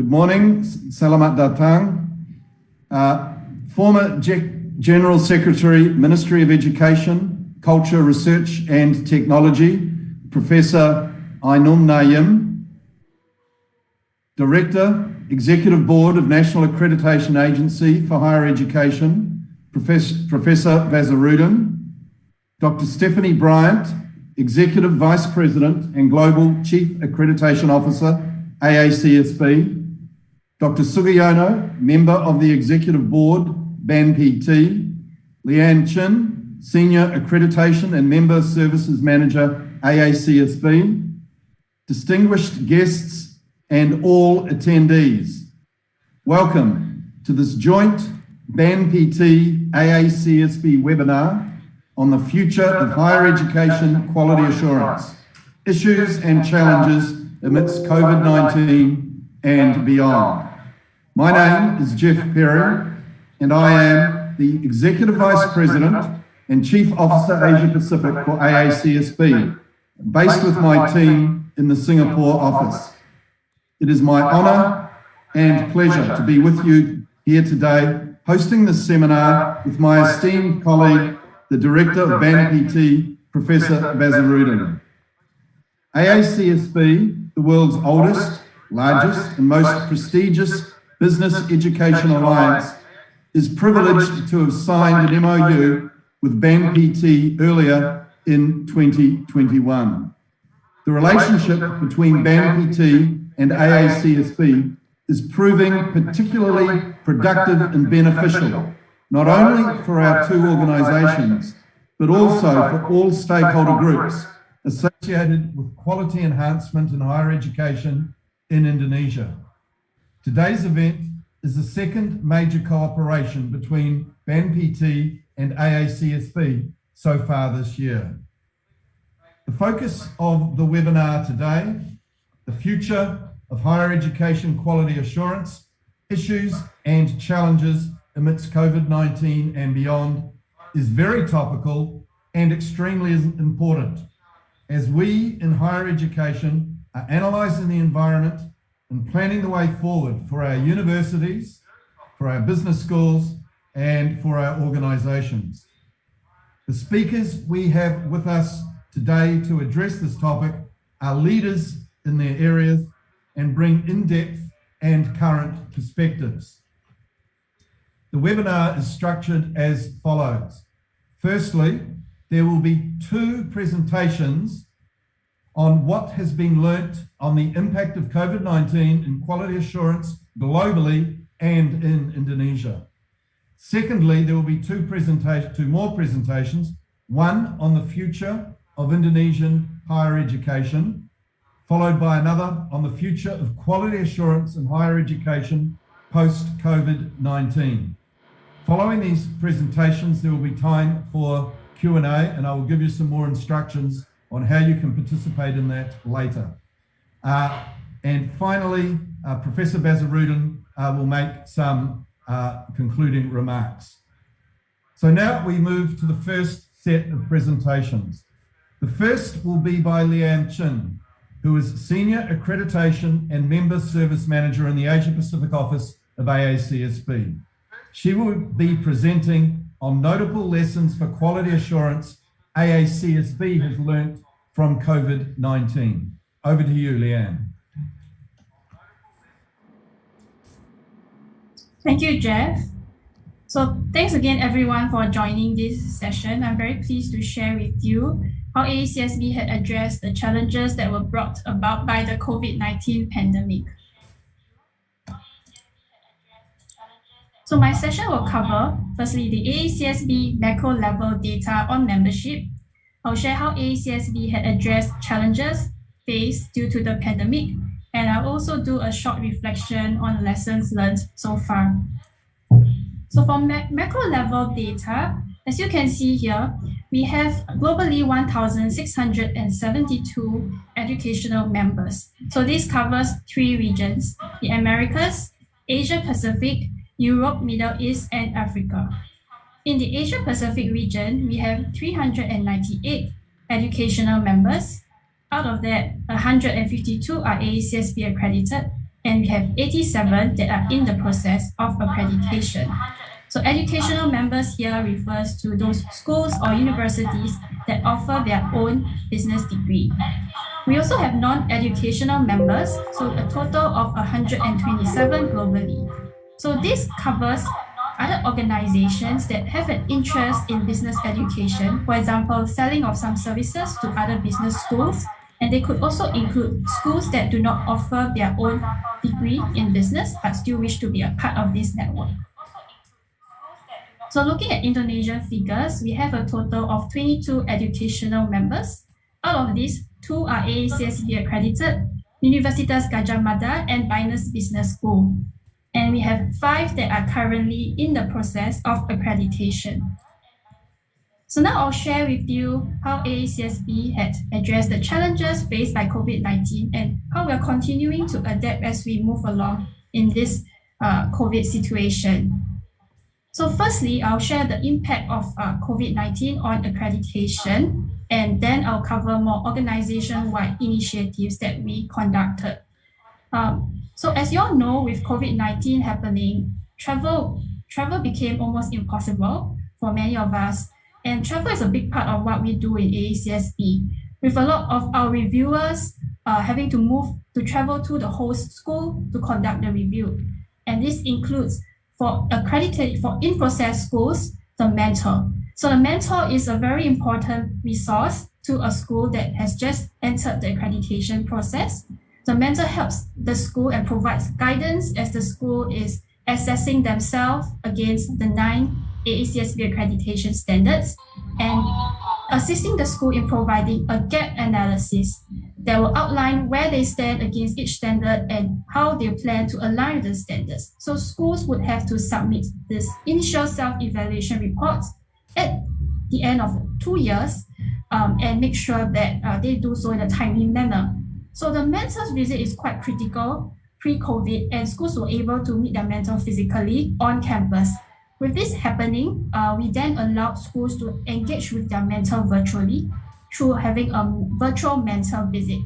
Good morning, Selamat Datang. Former General Secretary, Ministry of Education, Culture, Research and Technology, Professor Ainun Naim. Director, Executive Board of National Accreditation Agency for Higher Education, Professor Vazaruddin. Dr. Stephanie Bryant, Executive Vice President and Global Chief Accreditation Officer, Aacsb. Dr. Sugiyano, Member of the Executive Board, BANPT. Leanne Chin, Senior Accreditation and Member Services Manager, Aacsb. Distinguished guests and all attendees, welcome to this joint BANPT Aacsb webinar on the future of higher education quality assurance, issues and challenges amidst COVID-19 and beyond. My name is Jeff Perry, and I am the Executive Vice President and Chief Officer Asia Pacific for Aacsb, based with my team in the Singapore office. It is my honour and pleasure to be with you here today, hosting this seminar with my esteemed colleague, the Director of BANPT, Professor Vazaruddin. Aacsb, the world's oldest, largest and most prestigious business education alliance, is privileged to have signed an MOU with BANPT earlier in 2021. The relationship between BANPT and Aacsb is proving particularly productive and beneficial, not only for our two organisations, but also for all stakeholder groups associated with quality enhancement in higher education in Indonesia. Today's event is the second major cooperation between BANPT and Aacsb so far this year. The focus of the webinar today, the future of higher education quality assurance, issues and challenges amidst COVID-19 and beyond, is very topical and extremely important as we in higher education are analysing the environment and planning the way forward for our universities, for our business schools and for our organisations. The speakers we have with us today to address this topic are leaders in their areas and bring in-depth and current perspectives. The webinar is structured as follows. Firstly, there will be two presentations on what has been learnt on the impact of COVID-19 in quality assurance globally and in Indonesia. Secondly, there will be two more presentations, one on the future of Indonesian higher education, followed by another on the future of quality assurance in higher education post-COVID-19. Following these presentations, there will be time for Q&A, and I will give you some more instructions on how you can participate in that later. And finally, Professor Vazaruddin will make some concluding remarks. So now we move to the first set of presentations. The first will be by Leanne Chin, who is Senior Accreditation and Member Service Manager in the Asia Pacific Office of Aacsb. She will be presenting on notable lessons for quality assurance Aacsb has learnt from COVID-19. Over to you, Leanne. Thank you, Jeff. So thanks again, everyone, for joining this session. I'm very pleased to share with you how Aacsb had addressed the challenges that were brought about by the COVID-19 pandemic. So my session will cover, firstly, the Aacsb macro level data on membership. I'll share how Aacsb had addressed challenges faced due to the pandemic, and I'll also do a short reflection on lessons learned so far. So for macro level data, as you can see here, we have globally 1,672 educational members. So this covers 3 regions, the Americas, Asia Pacific, Europe, Middle East, and Africa. In the Asia Pacific region, we have 398 educational members. Out of that, 152 are Aacsb accredited, and we have 87 that are in the process of accreditation. So educational members here refers to those schools or universities that offer their own business degree. We also have non-educational members, so a total of 127 globally. So this covers other organizations that have an interest in business education, for example, selling of some services to other business schools, and they could also include schools that do not offer their own degree in business but still wish to be a part of this network. So looking at Indonesian figures, we have a total of 22 educational members. Out of these, 2 are AACSB accredited, Universitas Gadjah Mada and Binus Business School. And we have 5 that are currently in the process of accreditation. So now I'll share with you how AACSB had addressed the challenges faced by COVID-19 and how we're continuing to adapt as we move along in this COVID situation. So firstly, I'll share the impact of COVID-19 on accreditation, and then I'll cover more organization-wide initiatives that we conducted. So as you all know, with COVID-19 happening, travel became almost impossible for many of us. And travel is a big part of what we do in AACSB, with a lot of our reviewers having to travel to the host school to conduct the review. And this includes for in-process schools, the mentor. So the mentor is a very important resource to a school that has just entered the accreditation process. The mentor helps the school and provides guidance as the school is assessing themselves against the 9 AACSB accreditation standards and assisting the school in providing a gap analysis that will outline where they stand against each standard and how they plan to align with the standards. So schools would have to submit this initial self-evaluation report at the end of 2 years and make sure that they do so in a timely manner. So the mentor's visit is quite critical pre-COVID, and schools were able to meet their mentor physically on campus. With this happening, we then allowed schools to engage with their mentor virtually through having a virtual mentor visit.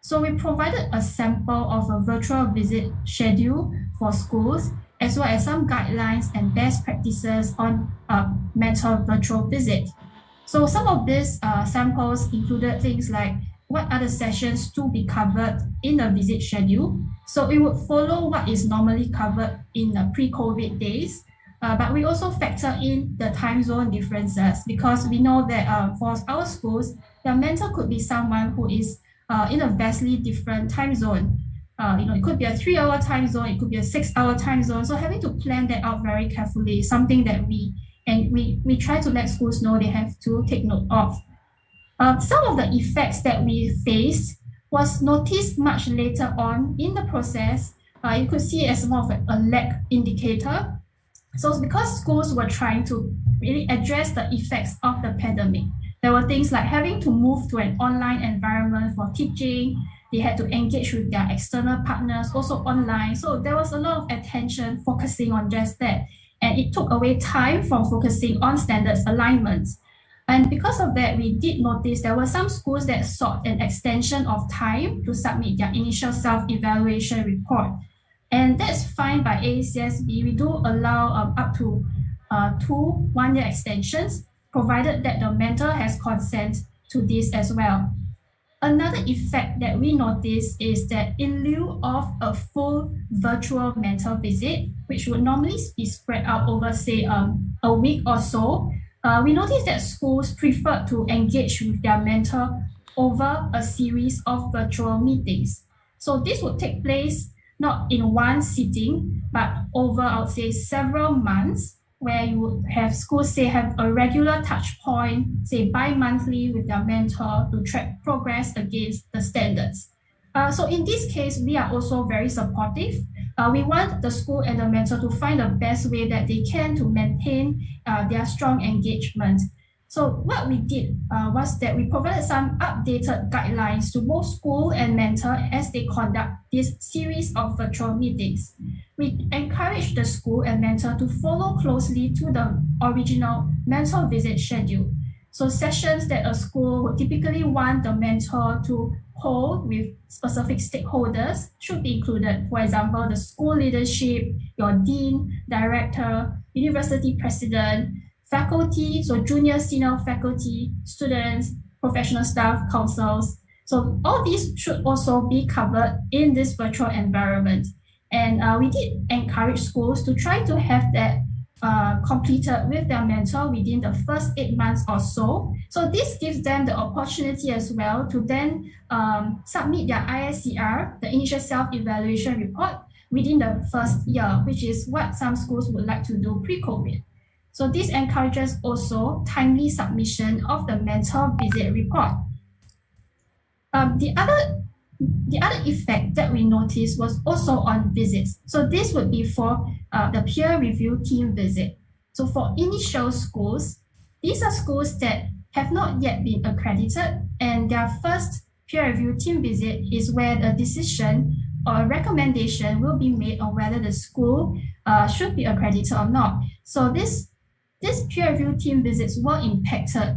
So we provided a sample of a virtual visit schedule for schools, as well as some guidelines and best practices on mentor virtual visit. So some of these samples included things like what are the sessions to be covered in the visit schedule. So it would follow what is normally covered in the pre-COVID days. But we also factor in the time zone differences because we know that for our schools, the mentor could be someone who is in a vastly different time zone. It could be a 3-hour time zone, it could be a 6-hour time zone. So having to plan that out very carefully is something that we try to let schools know they have to take note of. Some of the effects that we faced was noticed much later on in the process. You could see it as more of a lag indicator. So it's because schools were trying to really address the effects of the pandemic. There were things like having to move to an online environment for teaching. They had to engage with their external partners, also online. So there was a lot of attention focusing on just that. And it took away time from focusing on standards alignments. And because of that, we did notice there were some schools that sought an extension of time to submit their initial self-evaluation report. And that's fine by AACSB. We do allow up to 2 1-year extensions, provided that the mentor has consent to this as well. Another effect that we notice is that in lieu of a full virtual mentor visit, which would normally be spread out over, say, a week or so, we noticed that schools prefer to engage with their mentor over a series of virtual meetings. So this would take place not in one sitting, but over, I would say, several months, where you would have schools, say, have a regular touch point, say, bi-monthly with their mentor to track progress against the standards. So in this case, we are also very supportive. We want the school and the mentor to find the best way that they can to maintain their strong engagement. So what we did was that we provided some updated guidelines to both school and mentor as they conduct this series of virtual meetings. We encourage the school and mentor to follow closely to the original mentor visit schedule. So sessions that a school would typically want the mentor to hold with specific stakeholders should be included. For example, the school leadership, your dean, director, university president, faculty, so junior, senior faculty, students, professional staff, councils. So all these should also be covered in this virtual environment. And we did encourage schools to try to have that completed with their mentor within the first 8 months or so. So this gives them the opportunity as well to then submit their ISCR, the initial self-evaluation report, within the first year, which is what some schools would like to do pre-COVID. So this encourages also timely submission of the mentor visit report. The other effect that we noticed was also on visits. So this would be for the peer review team visit. So for initial schools, these are schools that have not yet been accredited, and their first peer review team visit is where the decision or a recommendation will be made on whether the school should be accredited or not. So this peer review team visits were impacted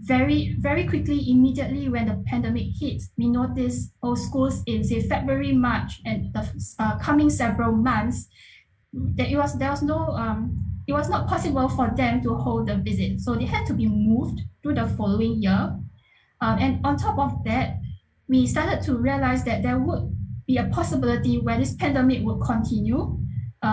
very, very quickly, immediately when the pandemic hit. We noticed all schools in, say, February, March, and the coming several months, that it was not possible for them to hold the visit. So they had to be moved to the following year. And on top of that, we started to realize that there would be a possibility where this pandemic would continue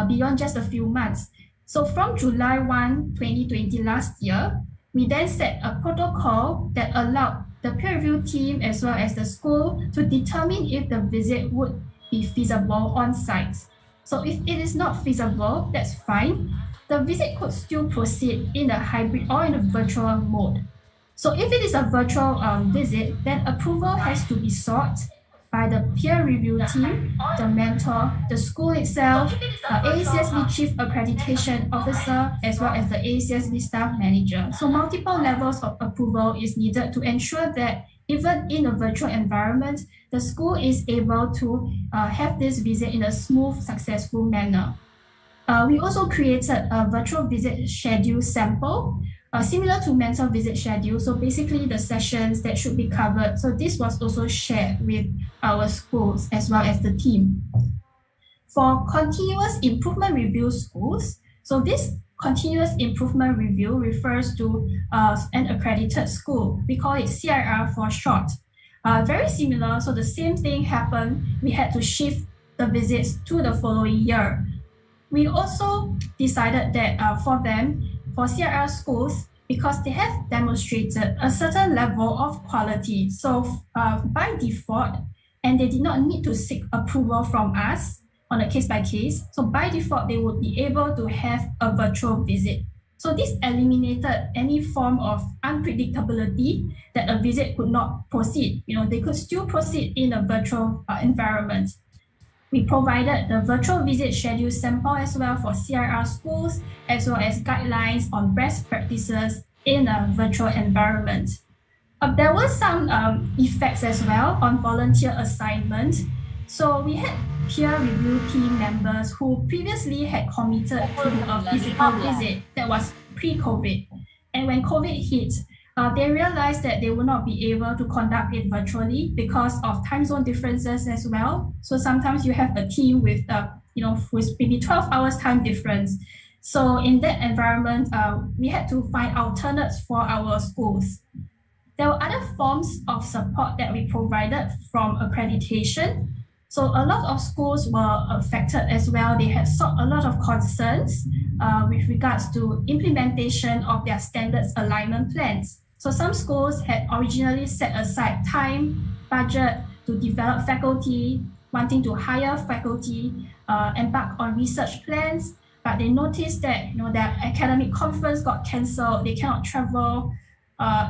beyond just a few months. So from July 1, 2020 last year, we then set a protocol that allowed the peer review team as well as the school to determine if the visit would be feasible on site. So if it is not feasible, that's fine. The visit could still proceed in a hybrid or in a virtual mode. So if it is a virtual visit, then approval has to be sought by the peer review team, the mentor, the school itself, Aacsb Chief Accreditation Officer, as well as the Aacsb Staff Manager. So multiple levels of approval is needed to ensure that even in a virtual environment, the school is able to have this visit in a smooth, successful manner. We also created a virtual visit schedule sample, similar to mentor visit schedule. So basically the sessions that should be covered. So this was also shared with our schools as well as the team. For continuous improvement review schools, so this continuous improvement review refers to an accredited school. We call it CIR for short. Very similar, so the same thing happened. We had to shift the visits to the following year. We also decided that for CIR schools, because they have demonstrated a certain level of quality. So by default, and they did not need to seek approval from us on a case by case. So by default, they would be able to have a virtual visit. So this eliminated any form of unpredictability that a visit could not proceed. They could still proceed in a virtual environment. We provided the virtual visit schedule sample as well for CIR schools, as well as guidelines on best practices in a virtual environment. There were some effects as well on volunteer assignment. So we had peer review team members who previously had committed to a physical visit that was pre-COVID. And when COVID hit, they realized that they would not be able to conduct it virtually because of time zone differences as well. So sometimes you have a team with, with maybe 12 hours time difference. So in that environment, we had to find alternates for our schools. There were other forms of support that we provided from accreditation. So a lot of schools were affected as well. They had sought a lot of concerns with regards to implementation of their standards alignment plans. So some schools had originally set aside time, budget to develop faculty, wanting to hire faculty, embark on research plans, but they noticed that their academic conference got cancelled, they cannot travel,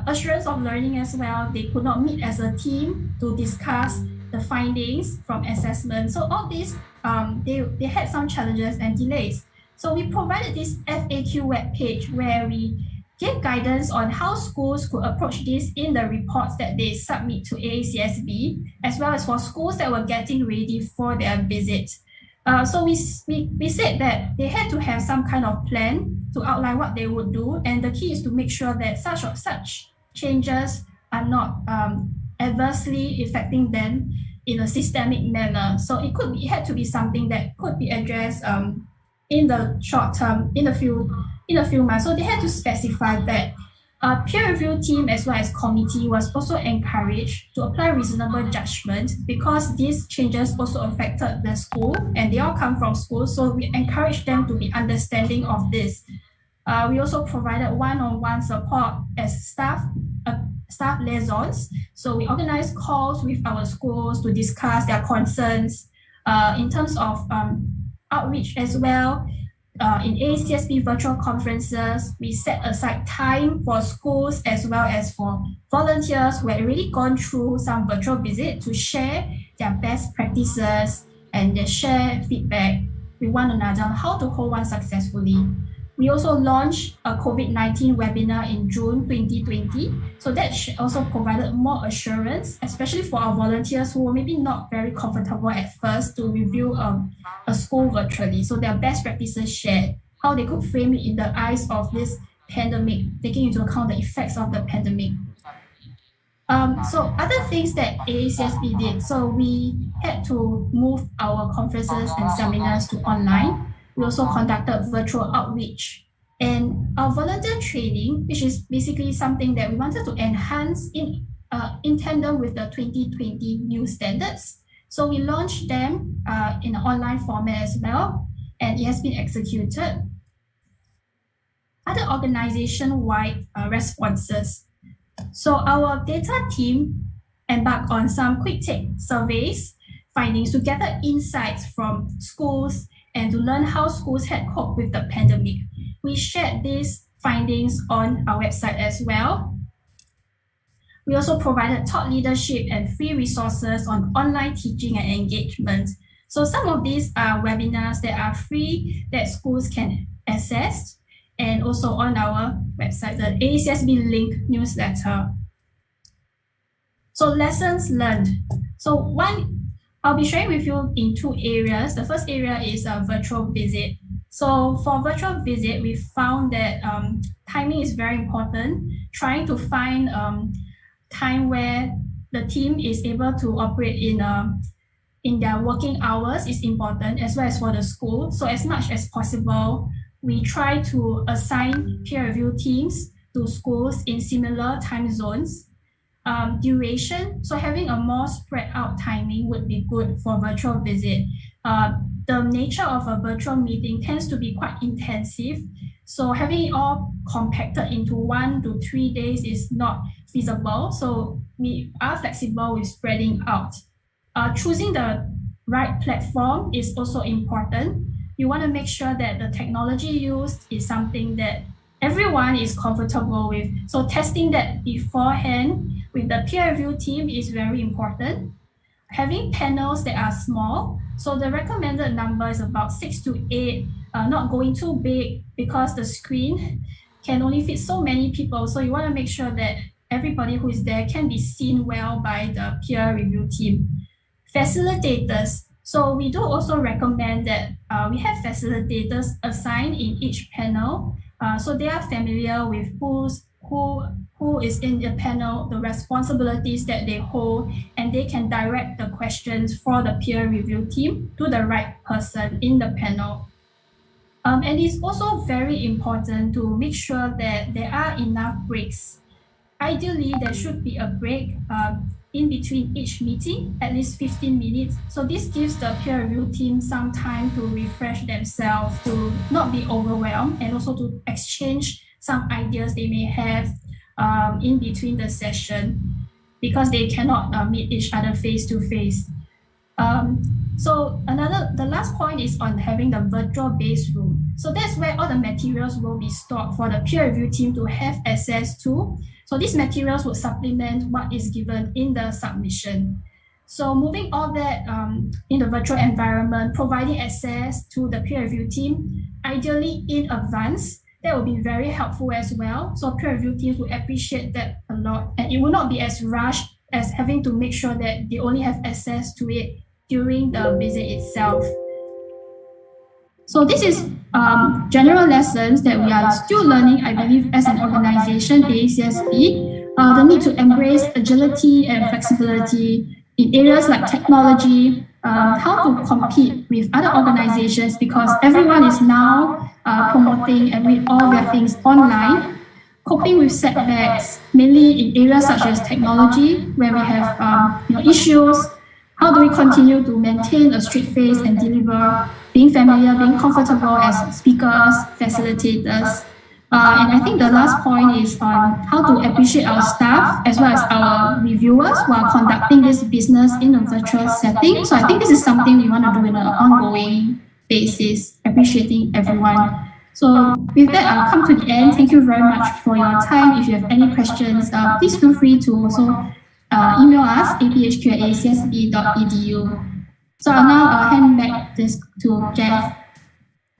assurance of learning as well, they could not meet as a team to discuss the findings from assessment. So all these, they had some challenges and delays. So we provided this FAQ webpage where we gave guidance on how schools could approach this in the reports that they submit to Aacsb, as well as for schools that were getting ready for their visit. So we said that they had to have some kind of plan to outline what they would do, and the key is to make sure that such changes are not adversely affecting them in a systemic manner. So it had to be something that could be addressed in the short term, in a few months. So they had to specify that peer review team as well as committee was also encouraged to apply reasonable judgment because these changes also affected the school and they all come from school. So we encourage them to be understanding of this. We also provided one-on-one support as staff liaisons. So we organized calls with our schools to discuss their concerns in terms of outreach as well. In Aacsb virtual conferences, we set aside time for schools as well as for volunteers who had already gone through some virtual visit to share their best practices and they share feedback with one another on how to hold one successfully. We also launched a COVID-19 webinar in June 2020. So that also provided more assurance, especially for our volunteers who were maybe not very comfortable at first to review a school virtually. So their best practices shared, how they could frame it in the eyes of this pandemic, taking into account the effects of the pandemic. So other things that Aacsb did, so we had to move our conferences and seminars to online. We also conducted virtual outreach and our volunteer training, which is basically something that we wanted to enhance in tandem with the 2020 new standards. So we launched them in an online format as well, and it has been executed. Other organization-wide responses. So our data team embarked on some quick take surveys, findings to gather insights from schools and to learn how schools had coped with the pandemic. We shared these findings on our website as well. We also provided thought leadership and free resources on online teaching and engagement. So some of these are webinars that are free that schools can access and also on our website, the Aacsb link newsletter. So lessons learned. So I'll be sharing with you in two areas. The first area is a virtual visit. So for virtual visit, we found that timing is very important. Trying to find time where the team is able to operate in their working hours is important, as well as for the school. So as much as possible, we try to assign peer review teams to schools in similar time zones. Duration, so having a more spread out timing would be good for virtual visit. The nature of a virtual meeting tends to be quite intensive, so having it all compacted into 1 to 3 days is not feasible, so we are flexible with spreading out. Choosing the right platform is also important. You want to make sure that the technology used is something that everyone is comfortable with. So testing that beforehand with the peer review team is very important. Having panels that are small, so the recommended number is about 6 to 8, not going too big because the screen can only fit so many people. So you want to make sure that everybody who is there can be seen well by the peer review team. Facilitators. So we do also recommend that we have facilitators assigned in each panel. So they are familiar with who is in the panel, the responsibilities that they hold, and they can direct the questions for the peer review team to the right person in the panel. And it's also very important to make sure that there are enough breaks. Ideally, there should be a break in between each meeting, at least 15 minutes. So this gives the peer review team some time to refresh themselves, to not be overwhelmed, and also to exchange some ideas they may have in between the session because they cannot meet each other face to face. So the last point is on having the virtual base room. So that's where all the materials will be stored for the peer review team to have access to. So these materials would supplement what is given in the submission. So moving all that in the virtual environment, providing access to the peer review team, ideally in advance, that will be very helpful as well. So peer review teams will appreciate that a lot, and it will not be as rushed as having to make sure that they only have access to it during the visit itself. So this is general lessons that we are still learning, I believe, as an organization, AACSB, the need to embrace agility and flexibility in areas like technology, how to compete with other organizations, because everyone is now promoting and with all their things online, coping with setbacks, mainly in areas such as technology, where we have issues. How do we continue to maintain a straight face and deliver, being familiar, being comfortable as speakers, facilitators? And I think the last point is on how to appreciate our staff as well as our reviewers who are conducting this business in a virtual setting. So I think this is something we want to do in an ongoing basis, appreciating everyone. So with that, I'll come to the end. Thank you very much for your time. If you have any questions, please feel free to also email us, aphq@acsb.edu. So I'll now hand back this to Jeff.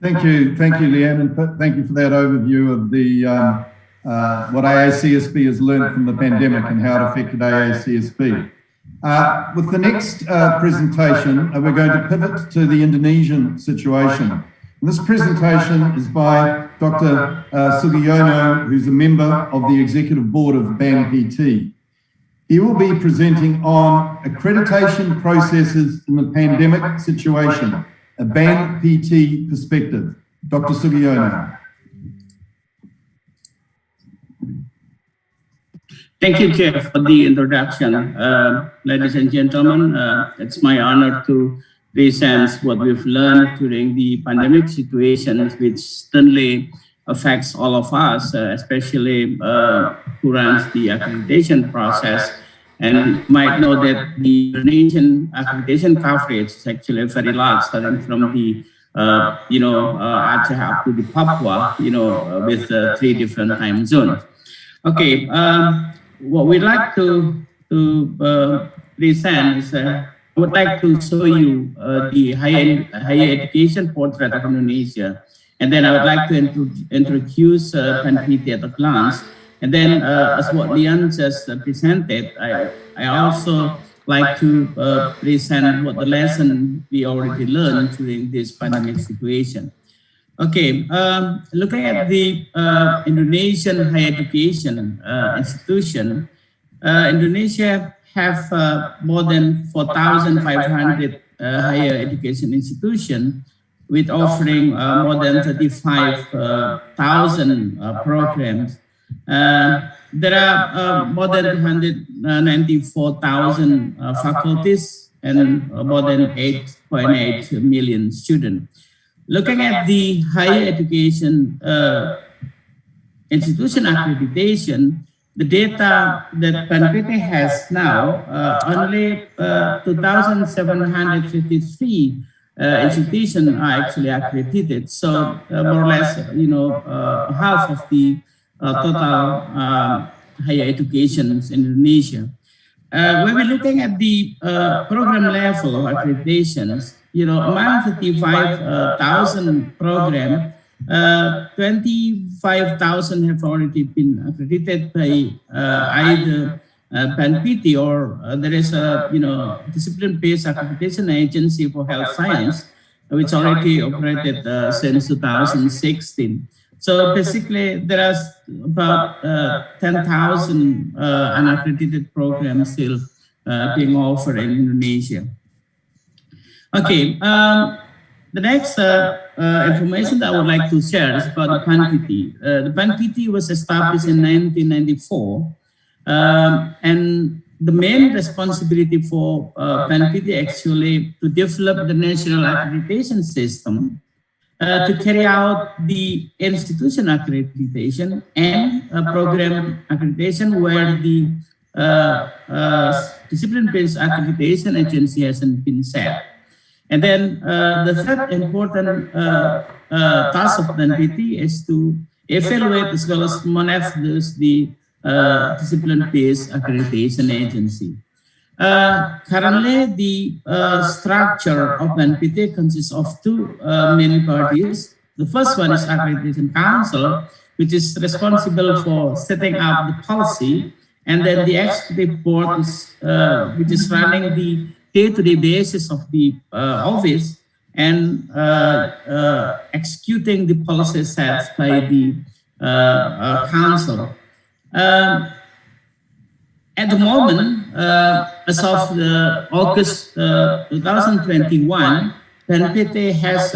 Thank you, Leanne, and thank you for that overview of the what AACSB has learned from the pandemic and how it affected AACSB. With the next presentation, we're going to pivot to the Indonesian situation. And this presentation is by Dr. Sugiono, who's a member of the Executive Board of BAN-PT. He will be presenting on accreditation processes in the pandemic situation, a BAN-PT perspective. Dr. Sugiono. Thank you, Jeff, for the introduction. Ladies and gentlemen, it's my honor to present what we've learned during the pandemic situation, which certainly affects all of us, especially who runs the accreditation process. And you might know that the Indonesian accreditation coverage is actually very large, starting from the Aceh up to the Papua, with 3 different time zones. Okay, what we'd like to present is I would like to show you the higher education portrait of Indonesia, and then I would like to introduce BAN-PT at a glance. And then, as what Leanne just presented, I also like to present what the lesson we already learned during this pandemic situation. Okay, looking at the Indonesian higher education institution, Indonesia have more than 4,500 higher education institutions, with offering more than 35,000 programs. There are more than 194,000 faculties and more than 8.8 million students. Looking at the higher education institution accreditation, the data that BAN-PT has now, only 2,753 institutions are actually accredited. So more or less, half of the total higher education in Indonesia. When we're looking at the program level accreditations, among 35,000 programs, 25,000 have already been accredited by either BAN-PT or there is a discipline-based accreditation agency for health science, which already operated since 2016. So basically, there are about 10,000 unaccredited programs still being offered in Indonesia. Okay, the next information that I would like to share is about the BAN-PT. The BAN-PT was established in 1994, and the main responsibility for BAN-PT actually to develop the national accreditation system, to carry out the institution accreditation and program accreditation where the discipline-based accreditation agency hasn't been set. And then the third important task of BAN-PT is to evaluate as well as monitor the discipline-based accreditation agency. Currently, the structure of BAN-PT consists of 2 main bodies. The first one is Accreditation Council, which is responsible for setting up the policy, and then the Executive Board is which is running the day-to-day basis of the office, and executing the policy sets by the council. At the moment, as of August 2021, BNPT has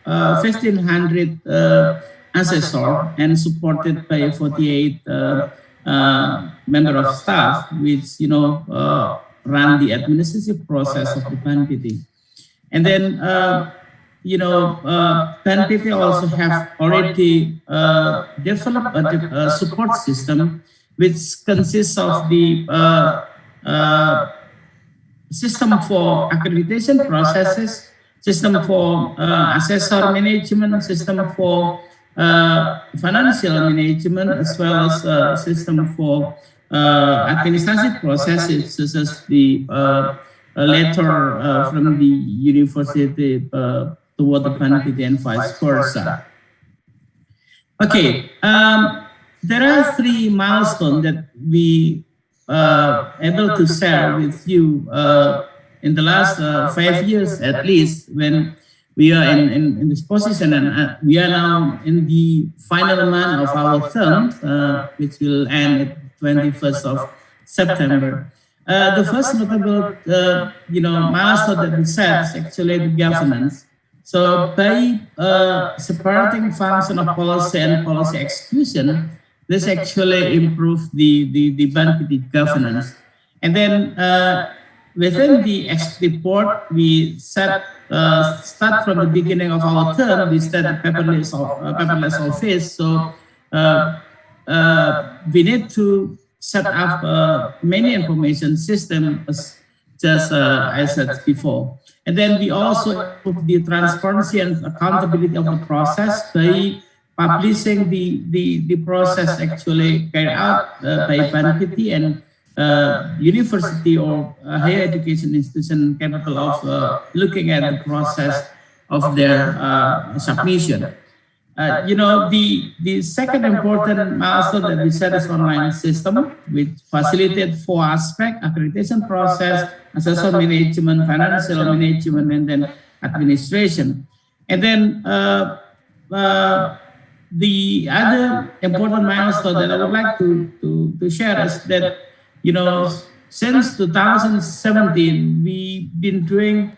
1,500 assessors and supported by 48 member of staff, which run the administrative process of the BNPT. And then BNPT also have already developed a support system which consists of the system for accreditation processes, system for assessor management, system for financial management, as well as system for administrative processes, such as the letter from the university toward the BNPT and vice versa. Okay. There are 3 milestones that we able to share with you in the last 5 years at least, when we are in this position, and we are now in the final month of our term, which will end at 21st of September. The first notable milestone that we set is actually the governance. So by separating function of policy and policy execution, this actually improved the BNPT governance. And then within the executive board, we start from the beginning of our term, we started paperless office. So we need to set up many information systems, just I said before. And then we also improve the transparency and accountability of the process by publishing the process actually carried out by BNPT and university or higher education institution capable of looking at the process of their submission. The second important milestone that we set is online system, which facilitated 4 aspects: accreditation process, assessor management, financial management, and then administration. And then the other important milestone that I would like to share is that, since 2017, we've been doing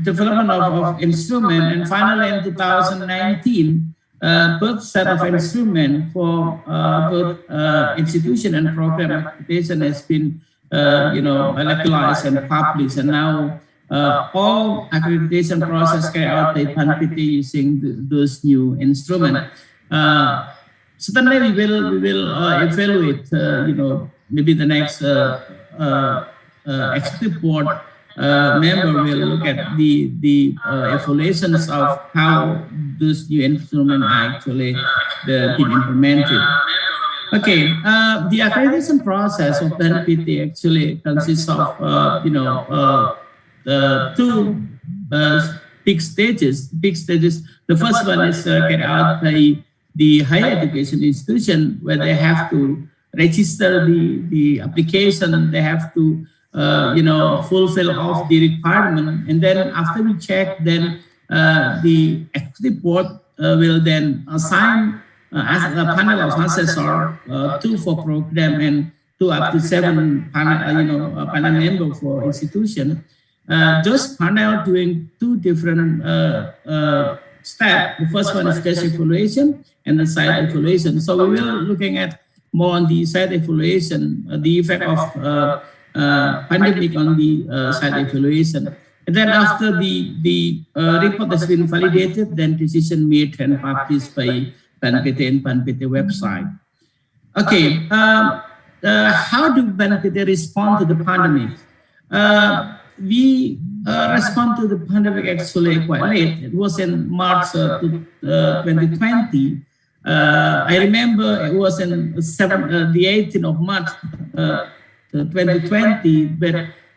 development of instrument, and finally in 2019, both set of instrument for both institution and program accreditation has been electrolyzed and published, and now all accreditation process carried out by BNPT using those new instruments. Certainly, we will evaluate. Maybe the next executive board member will look at the evaluations of how those new instruments are actually being implemented. Okay, the accreditation process of BNPT actually consists of 2 big stages. The first one is carried out by the higher education institution, where they have to register the application, they have to fulfill all the requirement, and then after we check, then the executive board will then assign as a panel of assessor, 2 for program and 2 up to 7 panel member for institution. Those panel doing 2 different steps. The first one is test evaluation and the site evaluation. So we will looking at more on the site evaluation, the effect of pandemic on the site evaluation. And then after the report has been validated, then decision made and published by BNPT and BNPT website. Okay, how do BNPT respond to the pandemic? We respond to the pandemic actually quite late. It was in March 2020. I remember it was in the 18th of March 2020,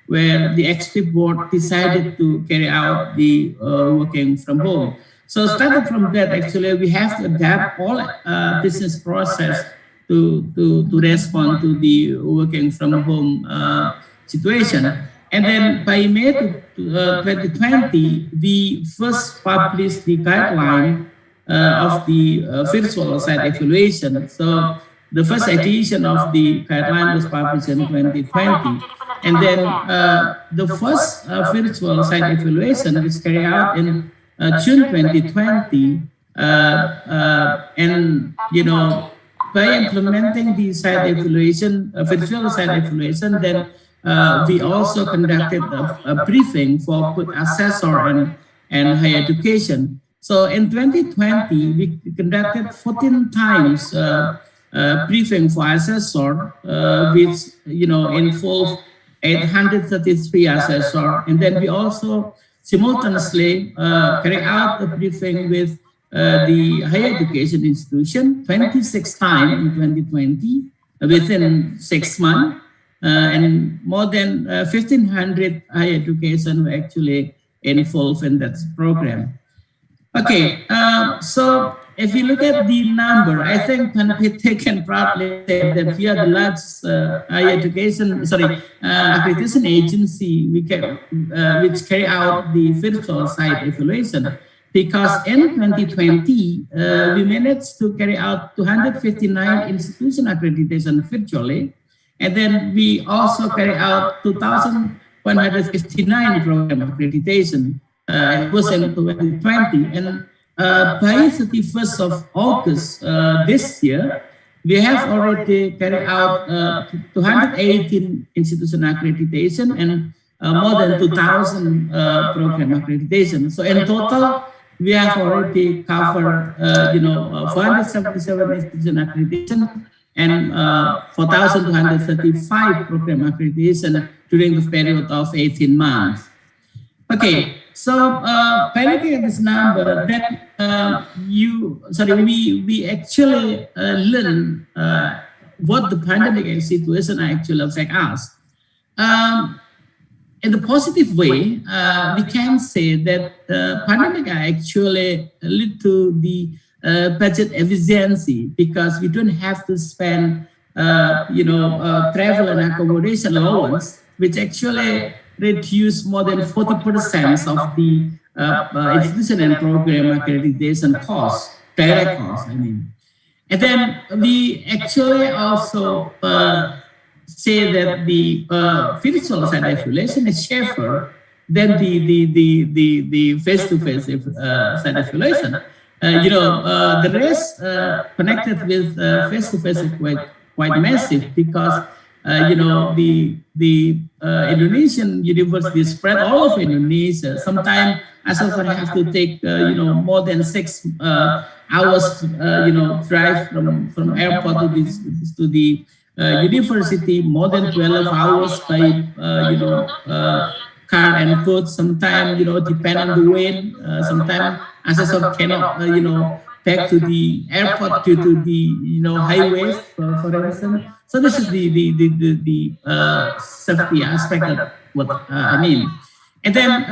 where the executive board decided to carry out the working from home. So starting from that, actually, we have to adapt all business process to respond to the working from home situation. And then by May 2020, we first published the guideline of the virtual site evaluation. So the first edition of the guideline was published in 2020. And then the first virtual site evaluation was carried out in June 2020. And, by implementing the site evaluation, virtual site evaluation, then we also conducted a briefing for both assessor and higher education. So in 2020, we conducted 14 times briefing for assessor, which involved 833 assessor, and then we also simultaneously carry out a briefing with the higher education institution 26 times in 2020 within 6 months, and more than 1,500 higher education were actually involved in that program. Okay, so if you look at the number, I think PANPIT can proudly say that we are the largest higher education, accreditation agency which carry out the virtual site evaluation. Because in 2020, we managed to carry out 259 institution accreditation virtually, and then we also carry out 2,159 program accreditation. It was in 2020, and by 31st of August this year, we have already carried out 218 institution accreditation and more than 2,000 program accreditation. So in total, we have already covered 477 institution accreditation and 4,235 program accreditation during the period of 18 months. Okay, so by looking at this number, then we actually learn what the pandemic situation actually affect us. In the positive way, we can say that the pandemic actually lead to the budget efficiency, because we don't have to spend, travel and accommodation allowance, which actually reduce more than 40% of the institution and program accreditation costs, direct costs, I mean. And then we actually also say that the virtual site evaluation is safer than the face-to-face site evaluation. The rest connected with face-to-face is quite massive, because the Indonesian universities spread all over Indonesia. Sometimes assessors have to take more than 6 hours drive from airport to the university, more than 12 hours by car and foot. Sometimes depend on the wind. Sometimes assessor cannot back to the airport due to the highways for instance. So this is the safety aspect of what I mean. And then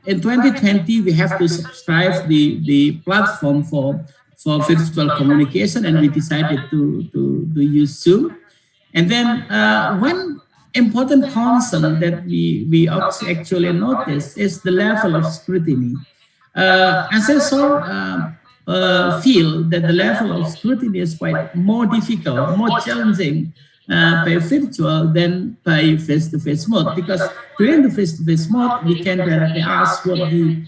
in 2020 we have to subscribe the platform for virtual communication, and we decided to use Zoom. And then one important concern that we actually noticed is the level of scrutiny. Assessor feel that the level of scrutiny is quite more difficult, more challenging by virtual than by face-to-face mode, because during the face-to-face mode we can directly ask what the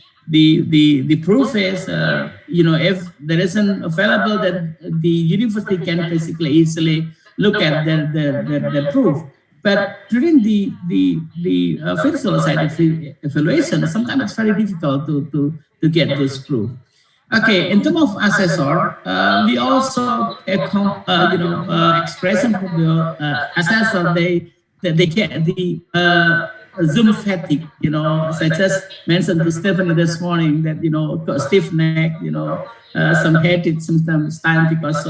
proof is. If there isn't available, then the university can basically easily look at the proof. But during the virtual site evaluation, sometimes it's very difficult to get this proof. Okay, in terms of assessor, we also expression from the assessor they get the Zoom fatigue. As I just mentioned to Stephanie this morning, that got stiff neck, some headache sometimes time because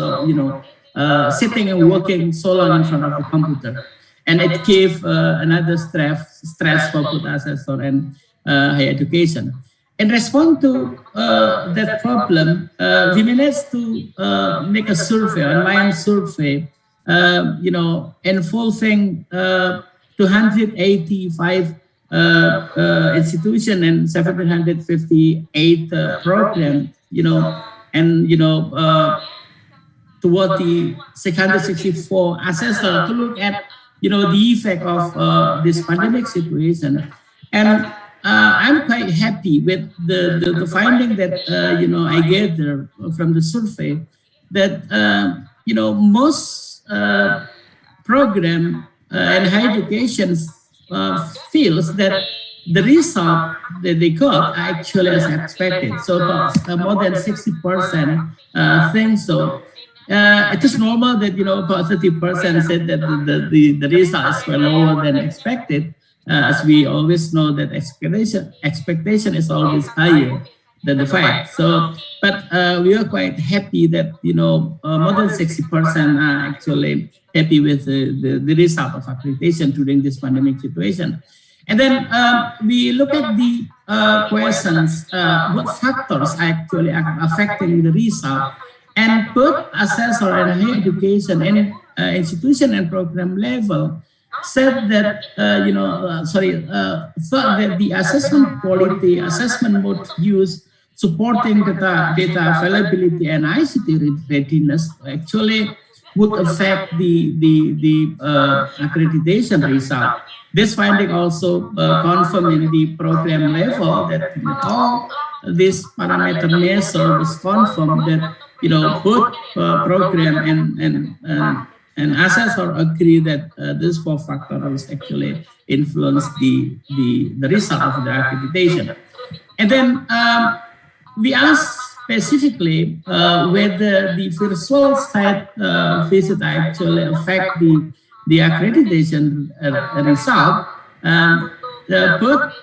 sitting and working so long in front of the computer, and it gave another stress for both assessor and higher education. In response to that problem, we managed to make a survey, online survey, involving 285 institution and 758 program, and toward the 664 assessor to look at the effect of this pandemic situation. And I'm quite happy with the finding that I gathered from the survey that most program and higher education feels that the result that they got actually as expected. So about more than 60% think so. It is normal that about 30% said that the results were lower than expected. As we always know that expectation is always higher than the fact. So, but we are quite happy that more than 60% are actually happy with the result of accreditation during this pandemic situation. And then we look at the questions, what factors actually are affecting the result, and both assessor and higher education and institution and program level said that thought that the assessment quality, assessment mode use, supporting data availability and ICT readiness actually would affect the accreditation result. This finding also confirmed in the program level that all these parameter measures confirm that both program and assessor agree that these 4 factors actually influence the result of the accreditation. And then we asked specifically whether the virtual site visit actually affect the accreditation result. Both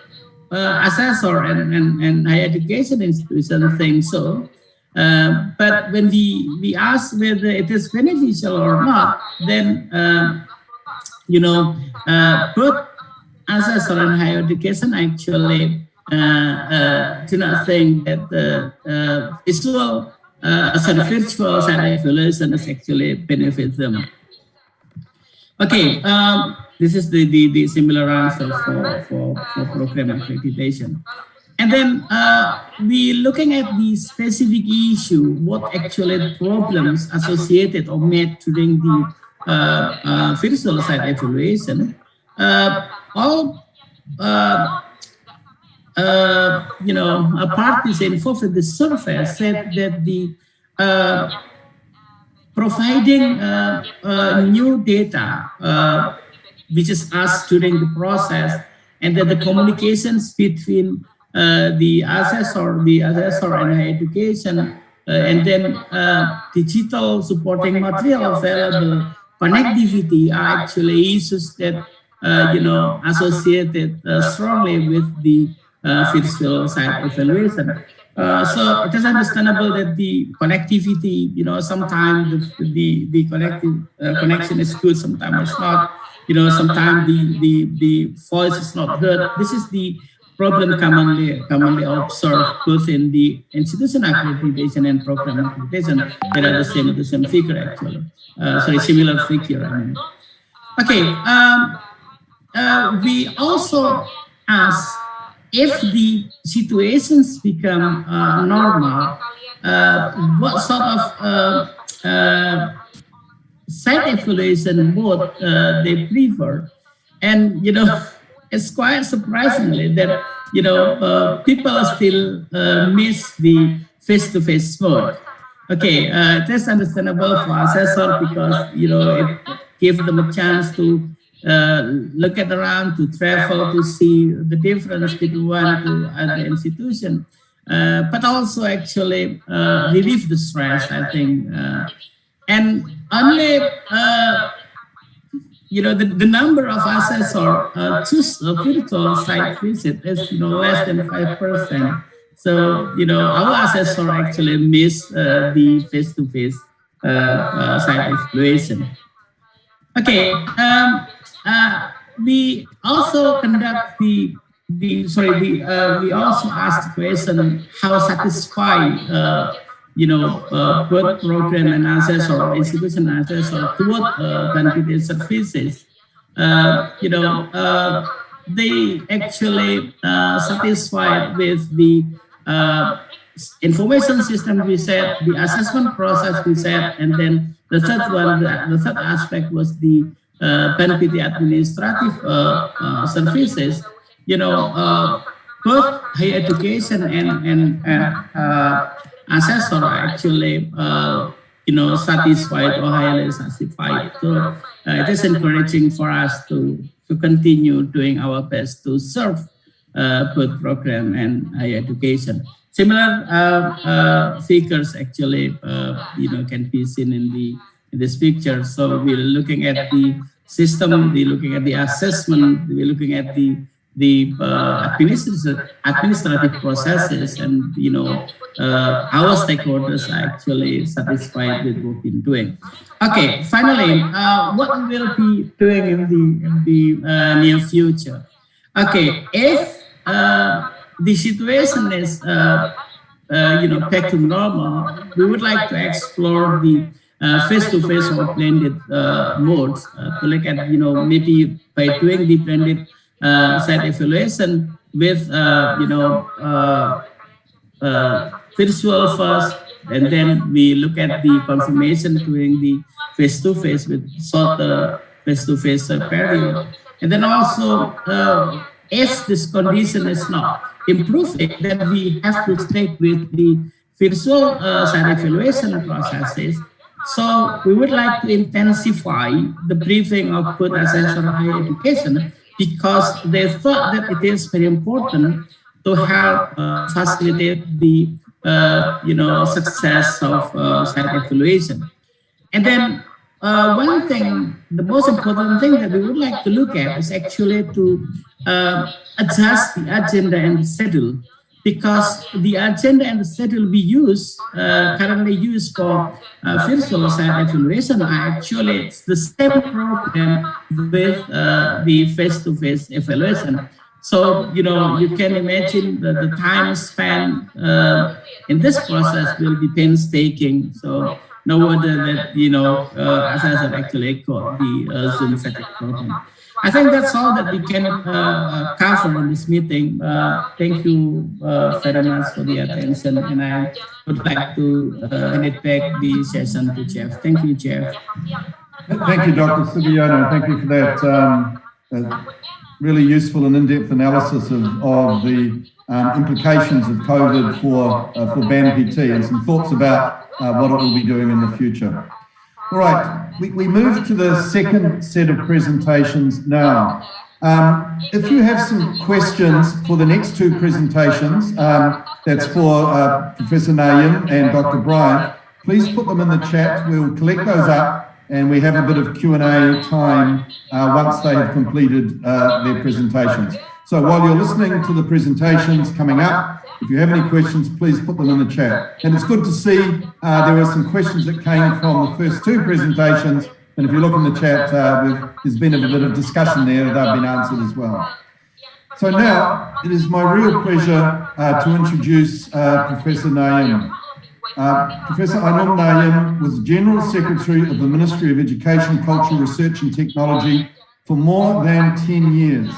assessor and higher education institution think so. But when we ask whether it is beneficial or not, then both assessor and higher education actually do not think that the virtual site evaluation is actually benefit them. Okay, this is the similar answer for program accreditation. And then we looking at the specific issue, what actually problems associated or met during the virtual site evaluation. All parties involved in the survey said that the providing new data, which is asked during the process, and that the communications between the assessor and higher education, and then digital supporting material available, connectivity are actually issues that associated strongly with the virtual site evaluation. So it is understandable that the connectivity, sometimes the connection is good, sometimes it's not. Sometimes the voice is not heard. This is the problem commonly observed both in the institution accreditation and program accreditation. They are the same figure actually. Similar figure. I mean. Okay. We also ask if the situations become normal, what sort of site evaluation mode they prefer, and it's quite surprisingly that people still miss the face-to-face mode. Okay, it is understandable for assessor because it gives them a chance to look at around, to travel, to see the difference between one to other institution, but also actually relieve the stress, I think. And only the number of assessors choose a virtual site visit is less than 5%. So our assessor actually miss the face-to-face site evaluation. Okay, we also conduct we also asked the question how satisfied both program and assessor, institution assessor toward benefit services. they actually satisfied with the information system we said, the assessment process we said, and then the third one, the third aspect was the BAN-PT administrative services. Both higher education and assessor actually satisfied or highly satisfied. So it is encouraging for us to continue doing our best to serve both program and higher education. Similar figures actually can be seen in this picture. So we're looking at the system, we're looking at the assessment, we're looking at the administrative processes, and our stakeholders are actually satisfied with what we're doing. Okay, finally, what we will be doing in the near future. Okay, if the situation is back to normal, we would like to explore the face-to-face or blended modes to look at maybe by doing the blended site evaluation with virtual first, and then we look at the confirmation during the face-to-face with shorter face-to-face period. And then also, if this condition is not improving, then we have to stick with the virtual site evaluation processes. So we would like to intensify the briefing of both assessor and higher education, because they thought that it is very important to help facilitate the success of site evaluation. And then one thing, the most important thing that we would like to look at is actually to adjust the agenda and the schedule, because the agenda and the schedule we use, currently used for virtual site evaluation, are actually the same program with the face-to-face evaluation. So, you can imagine that the time spent in this process will be painstaking. So, no wonder that, assessor actually got the Zoom fatigue program. I think that's all that we can cover in this meeting. Thank you very much for the attention, and I would like to hand it back the session to Jeff. Thank you, Jeff. Thank you, Dr. Sugiono. Thank you for that really useful and in-depth analysis of the implications of COVID for BAN-PT, and some thoughts about what it will be doing in the future. All right, we move to the second set of presentations now. If you have some questions for the next two presentations, that's for Professor Nayim and Dr. Bryant, please put them in the chat. We'll collect those up, and we have a bit of Q&A time once they have completed their presentations. So while you're listening to the presentations coming up, if you have any questions, please put them in the chat. And it's good to see there were some questions that came from the first two presentations, and if you look in the chat, there's been a bit of discussion there that have been answered as well. So now, it is my real pleasure to introduce Professor Nayim. Professor Ainul Nayim was General Secretary of the Ministry of Education, Culture, Research and Technology for more than 10 years,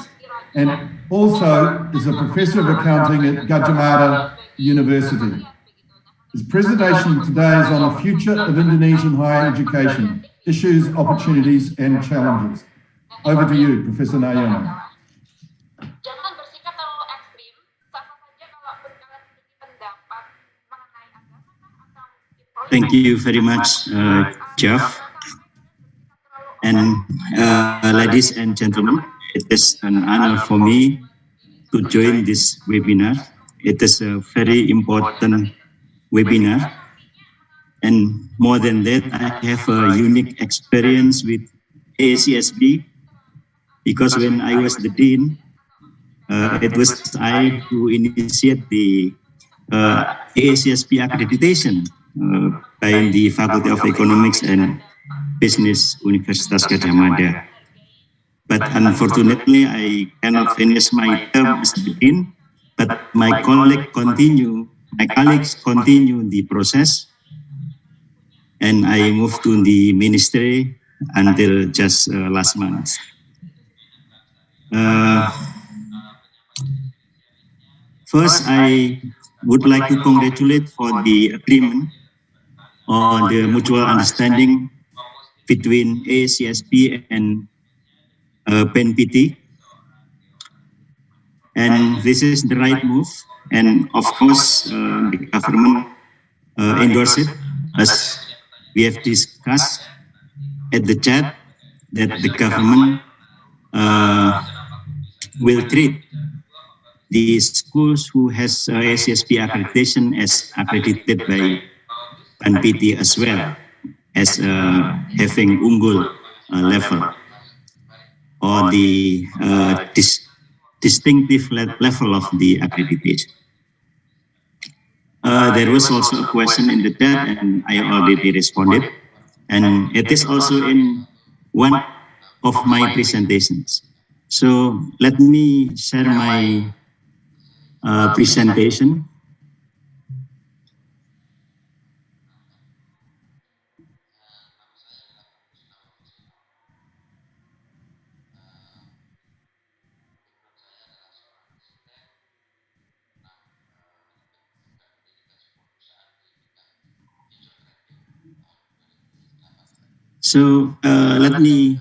and also is a Professor of Accounting at Gadjah Mada University. His presentation today is on the future of Indonesian higher education, issues, opportunities and challenges. Over to you, Professor Nayim. Thank you very much, Jeff. And ladies and gentlemen, it is an honor for me to join this webinar. It is a very important webinar. And more than that, I have a unique experience with Aacsb, because when I was the dean, it was I who initiated the Aacsb accreditation by the Faculty of Economics and Business Universitas Gadjah Mada. But unfortunately, I cannot finish my term as the dean, but my colleagues continue the process, and I moved to the ministry until just last month. First, I would like to congratulate for the agreement on the mutual understanding between Aacsb and BNPT. And this is the right move. And of course, the government endorsed it, as we have discussed at the chat, that the government will treat the schools who has Aacsb accreditation as accredited by BNPT as well as having unggul level, or the distinctive level of the accreditation. There was also a question in the chat, and I already responded, and it is also in one of my presentations. So let me share my presentation. So let me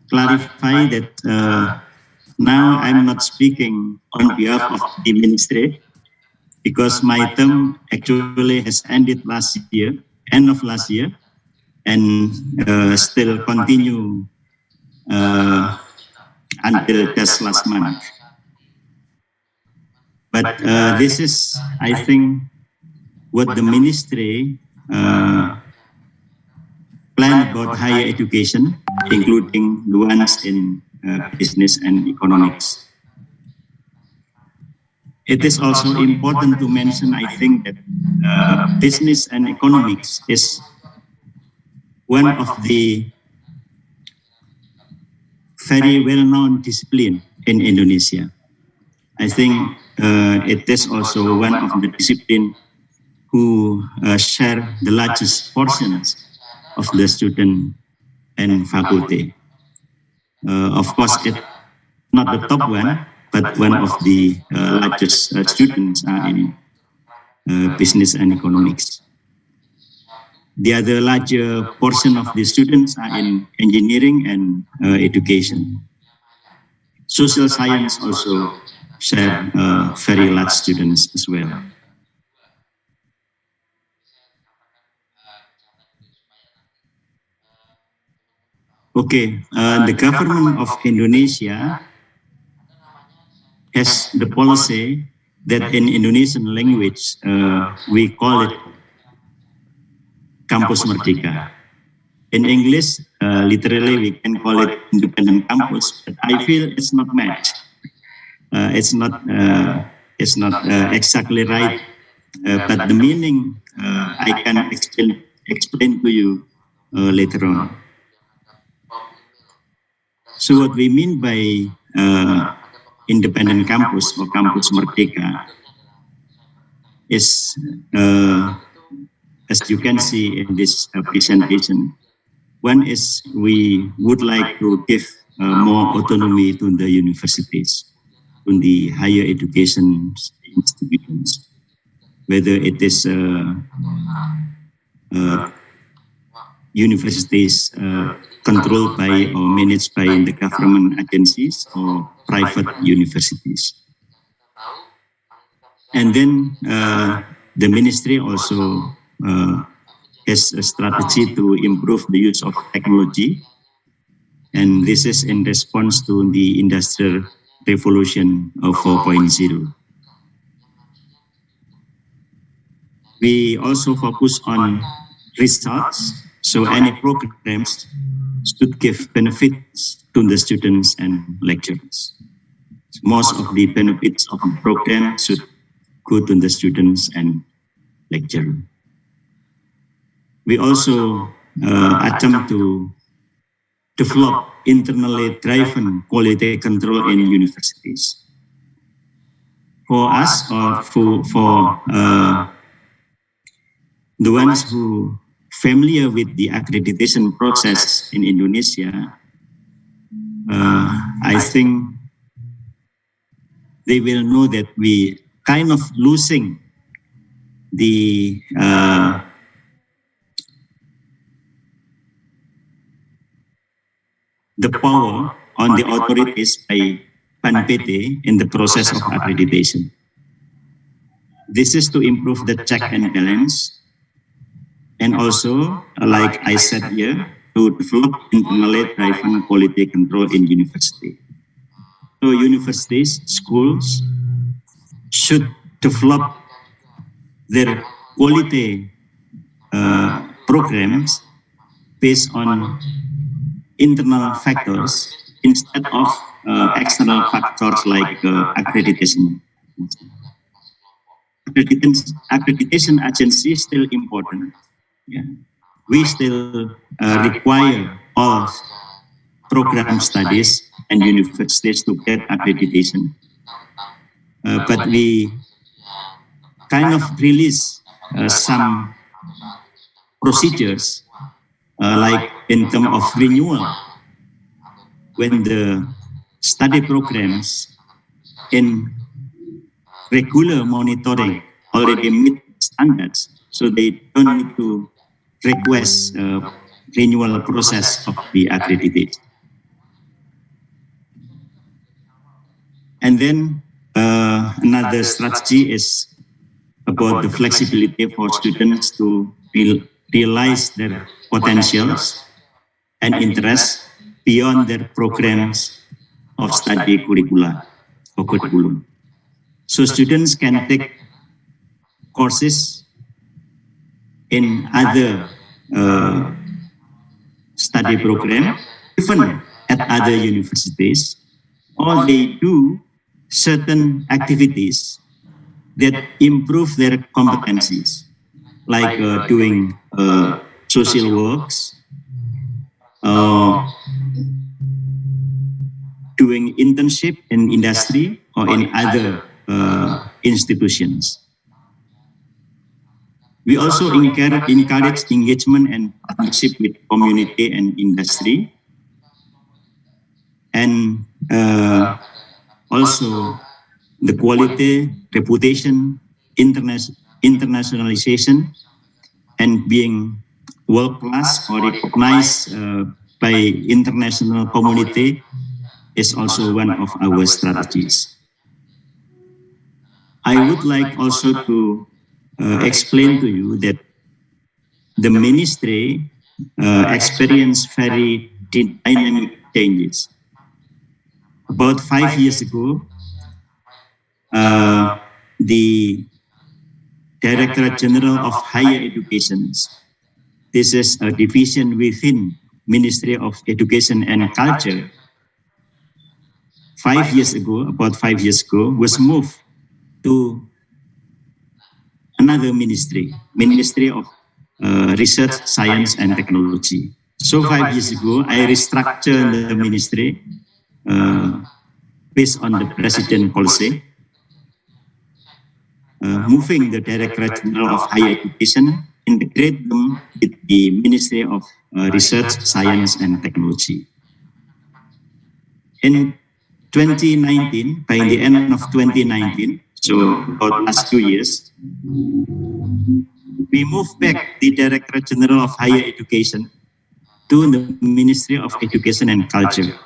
clarify that now I'm not speaking on behalf of the ministry, because my term actually has ended last year, end of last year, and still continue until just last month. But this is, I think, what the ministry plan about higher education, including the ones in business and economics. It is also important to mention, I think, that business and economics is one of the very well-known discipline in Indonesia. I think it is also one of the discipline who share the largest portions of the student and faculty. Of course, it's not the top one, but one of the largest students are in business and economics. The other larger portion of the students are in engineering and education. Social science also share very large students as well. Okay, the government of Indonesia has the policy that in Indonesian language we call it Kampus Merdeka. In English, literally we can call it independent campus, but I feel it's not matched. It's not exactly right, but the meaning I can explain to you later on. So what we mean by independent campus or Kampus Merdeka is, as you can see in this presentation, one is we would like to give more autonomy to the universities, to the higher education institutions, whether it is universities controlled by or managed by the government agencies or private universities. And then the ministry also has a strategy to improve the use of technology. And this is in response to the Industrial Revolution of 4.0. We also focus on results. So any programs should give benefits to the students and lecturers. Most of the benefits of the program should go to the students and lecturers. We also attempt to develop internally driven quality control in universities. For us, or for the ones who familiar with the accreditation process in Indonesia, I think they will know that we kind of losing the power on the authorities by PAN-PT in the process of accreditation. This is to improve the check and balance, and also, like I said here, to develop internally driven quality control in university. So universities, schools should develop their quality programs based on internal factors instead of external factors like accreditation. Accreditation agency is still important. Yeah. We still require all program studies and universities to get accreditation. But we kind of release some procedures like in terms of renewal, when the study programs in regular monitoring already meet standards, so they don't need to request renewal process of the accreditation. And then another strategy is about the flexibility for students to realize their potentials and interests beyond their programs of study curricula or curriculum. So students can take courses in other study program, even at other universities, or they do certain activities that improve their competencies, like doing social works, doing internship in industry or in other institutions. We also encourage engagement and partnership with community and industry, and also the quality, reputation, internationalization, and being world-class or recognized by international community is also one of our strategies. I would like also to explain to you that the ministry experienced very dynamic changes. About 5 years ago, the Directorate General of Higher Education, this is a division within Ministry of Education and Culture, 5 years ago, about 5 years ago, was moved to another ministry, Ministry of Research, Science and Technology. So 5 years ago, I restructured the ministry based on the President policy, moving the Directorate General of Higher Education, integrate them with the Ministry of Research, Science and Technology. In 2019, by the end of 2019, so about last 2 years, we moved back the Directorate General of Higher Education to the Ministry of Education and Culture.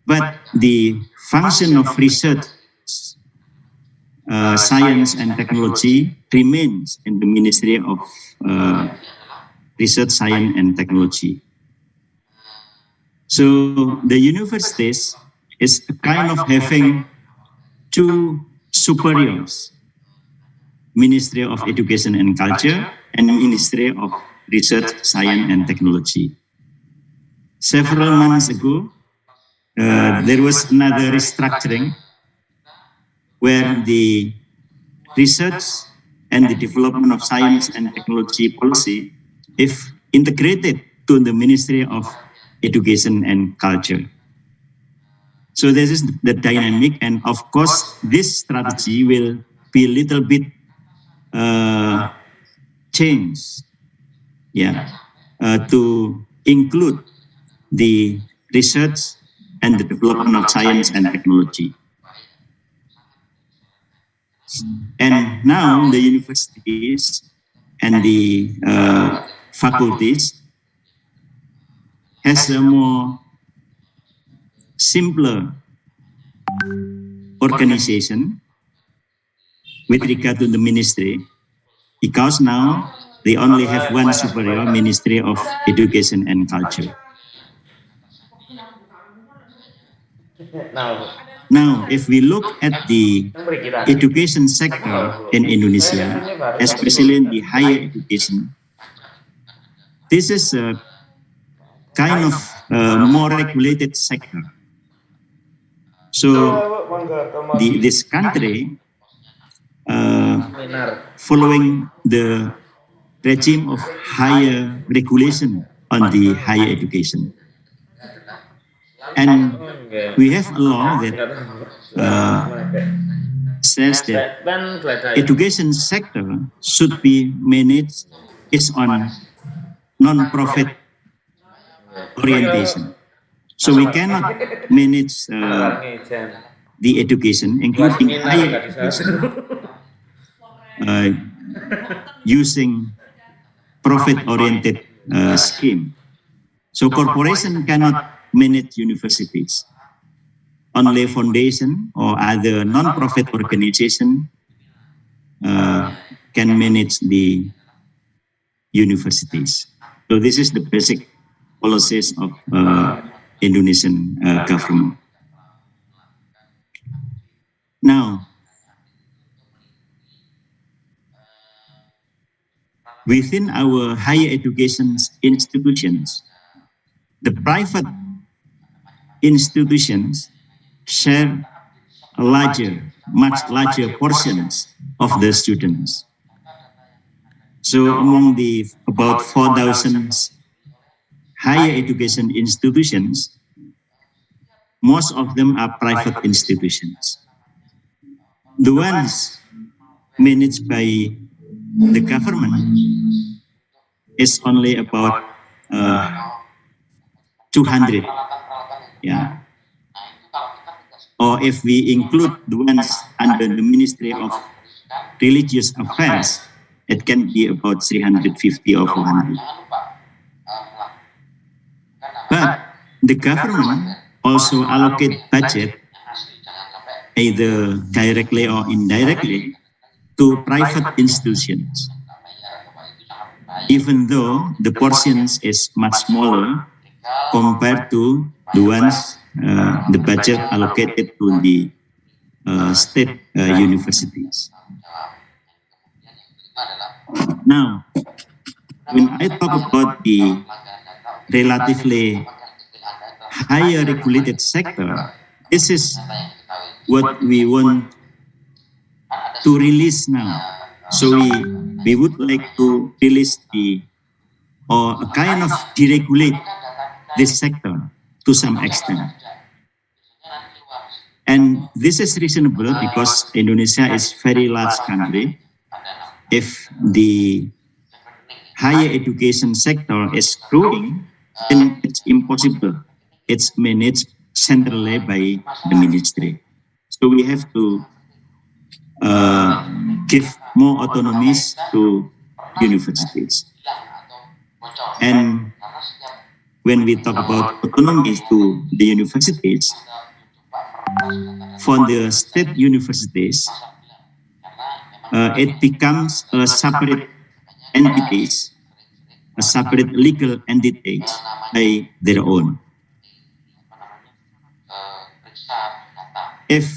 But the function of research, science and technology remains in the Ministry of Research, Science and Technology. So the universities is kind of having two superiors, Ministry of Education and Culture and Ministry of Research, Science and Technology. Several months ago, there was another restructuring where the research and the development of science and technology policy is integrated to the Ministry of Education and Culture. So this is the dynamic, and of course, this strategy will be a little bit changed, yeah, to include the research and the development of science and technology. And now the universities and the faculties has a more simpler organization with regard to the ministry, because now they only have one superior, Ministry of Education and Culture. Now, if we look at the education sector in Indonesia, especially in the higher education, this is a kind of more regulated sector. So this country, following the regime of higher regulation on the higher education. And we have a law that says that education sector should be managed based on non-profit orientation. So we cannot manage the education, including higher education, using profit-oriented scheme. So corporation cannot manage universities. Only foundation or other non-profit organization can manage the universities. So this is the basic policies of Indonesian government. Now, within our higher education institutions, the private institutions share a much larger portions of the students. So among the about 4,000 higher education institutions, most of them are private institutions. The ones managed by the government is only about 200. Yeah. Or if we include the ones under the Ministry of Religious Affairs, it can be about 350 or 400. But the government also allocate budget either directly or indirectly to private institutions, even though the portions is much smaller compared to the ones, the budget allocated to the state universities. Now, when I talk about the relatively higher regulated sector, this is what we want to release now. So we would like to release or kind of deregulate this sector to some extent. And this is reasonable because Indonesia is a very large country. If the higher education sector is growing, then it's impossible. It's managed centrally by the ministry. So we have to give more autonomies to universities. And when we talk about autonomy to the universities, for the state universities, it becomes a separate entities, a separate legal entities by their own. If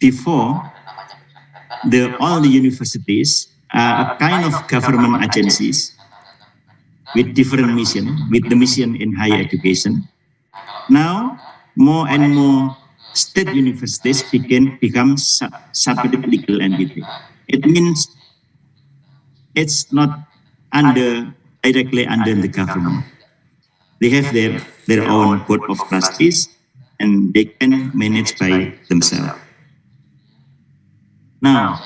before, all the universities are a kind of government agencies with different mission, with the mission in higher education. Now, more and more state universities become separate legal entity. It means it's not directly under the government. They have their own board of trustees and they can manage by themselves. Now,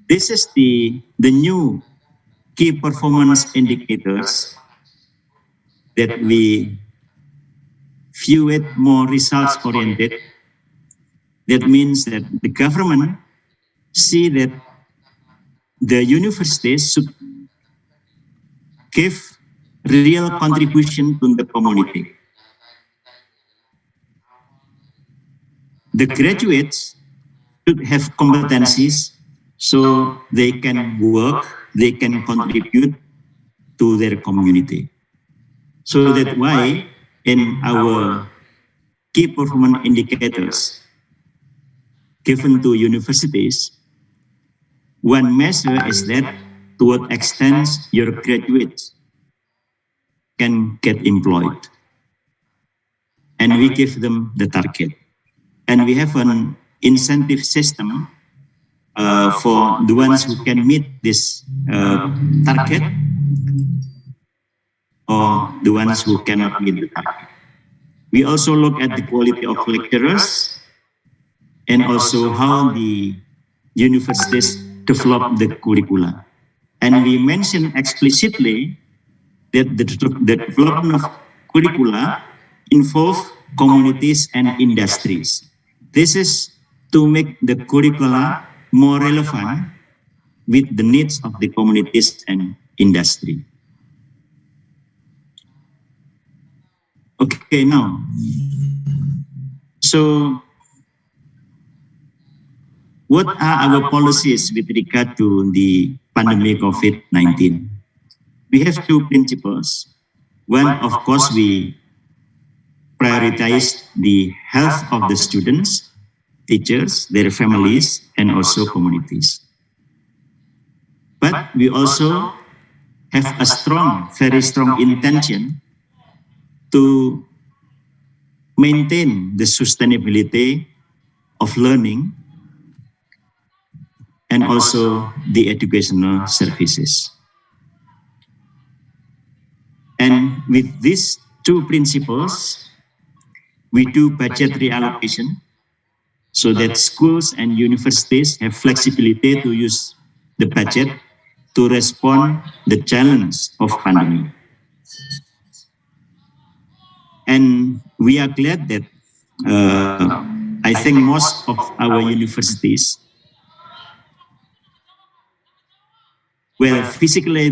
this is the new key performance indicators that we view it more results oriented. That means that the government see that the universities should give real contribution to the community. The graduates should have competencies so they can work, they can contribute to their community. So that's why in our key performance indicators given to universities, one measure is that to what extent your graduates can get employed. And we give them the target. And we have an incentive system for the ones who can meet this target or the ones who cannot meet the target. We also look at the quality of lecturers and also how the universities develop the curricula. And we mention explicitly that the development of curricula involve communities and industries. This is to make the curricula more relevant with the needs of the communities and industry. Okay, now, so what are our policies with regard to the pandemic COVID-19? We have two principles. One, of course, we prioritize the health of the students, teachers, their families, and also communities. But we also have a very strong intention to maintain the sustainability of learning and also the educational services. And with these two principles, we do budget reallocation so that schools and universities have flexibility to use the budget to respond the challenge of pandemic. And we are glad that I think most of our universities, well, physically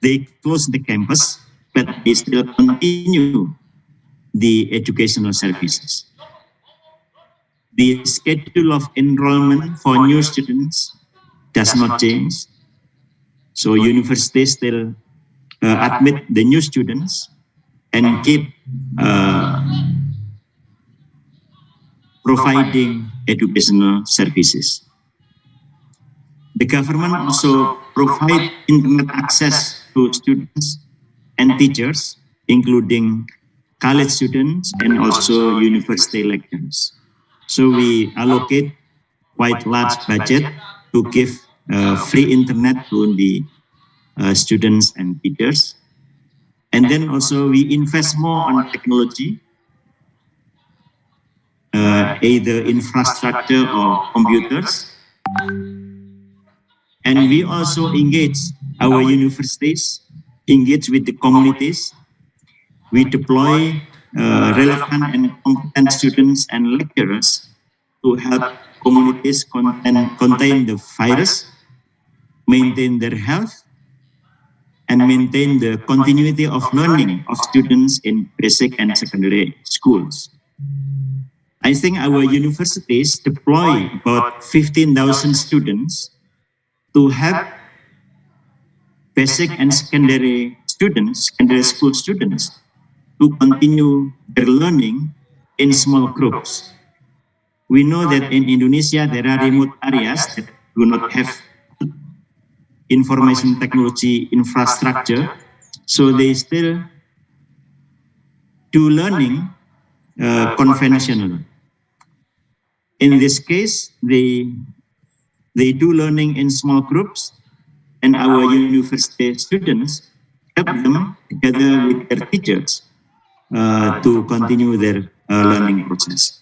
they close the campus, but they still continue the educational services. The schedule of enrollment for new students does not change. So universities still admit the new students and keep providing educational services. The government also provides internet access to students and teachers, including college students and also university lecturers. So we allocate quite large budget to give free internet to the students and teachers. And then also we invest more on technology, either infrastructure or computers. And we also engage our universities, engage with the communities. We deploy relevant and competent students and lecturers to help communities contain the virus, maintain their health, and maintain the continuity of learning of students in basic and secondary schools. I think our universities deploy about 15,000 students to help basic and secondary students, secondary school students, to continue their learning in small groups. We know that in Indonesia, there are remote areas that do not have information technology infrastructure, so they still do learning conventionally. In this case, they do learning in small groups, and our university students help them together with their teachers to continue their learning process.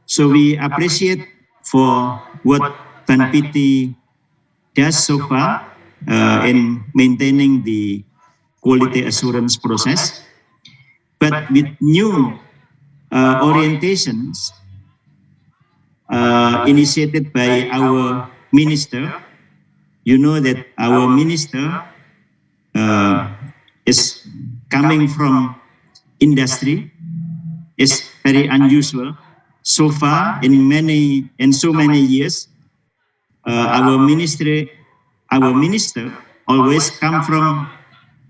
So we appreciate for what BANPT does so far in maintaining the quality assurance process. but with new orientations initiated by our minister. You know that our minister is coming from industry. Is very unusual. So far, in so many years, our minister always come from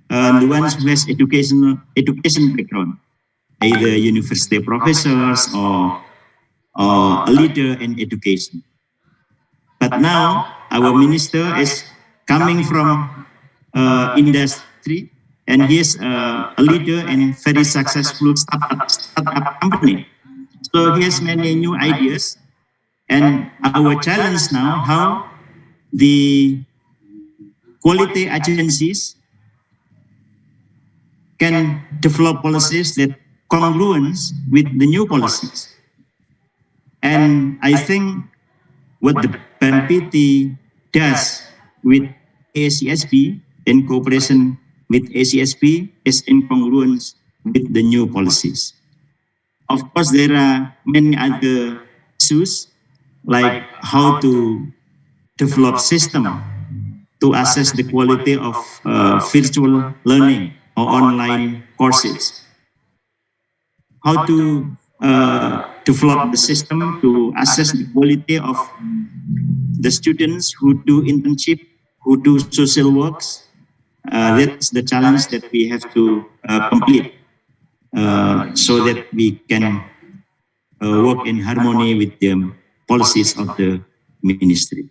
the ones who has education background, either university professors or a leader in education. But now our minister is coming from industry, and he is a leader in very successful startup company. So he has many new ideas, and our challenge now, how the quality agencies can develop policies that congruent with the new policies. And I think what the BNPT does with Aacsb in cooperation with Aacsb is in congruence with the new policies. Of course, there are many other issues like how to develop system to assess the quality of virtual learning or online courses. How to develop the system to assess the quality of the students who do internship, who do social works. That's the challenge that we have to complete so that we can work in harmony with the policies of the ministry.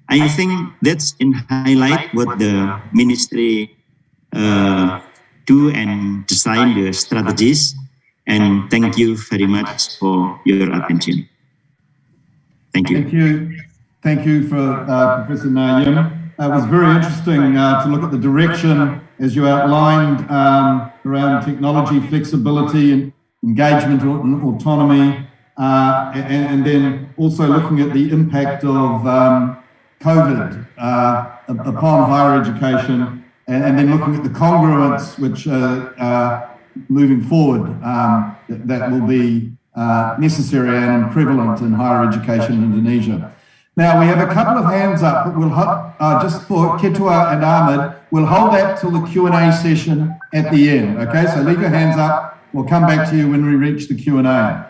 I think that's in highlight what the ministry do and design the strategies. And thank you very much for your attention. Thank you. Thank you. Thank you for Professor Nayim. It was very interesting to look at the direction, as you outlined, around technology, flexibility, and engagement and autonomy, and then also looking at the impact of COVID upon higher education, and then looking at the congruence which moving forward that will be necessary and prevalent in higher education in Indonesia. Now, we have a couple of hands up, but we'll just for Ketua and Ahmed, we'll hold that till the Q&A session at the end, okay? So leave your hands up. We'll come back to you when we reach the Q&A.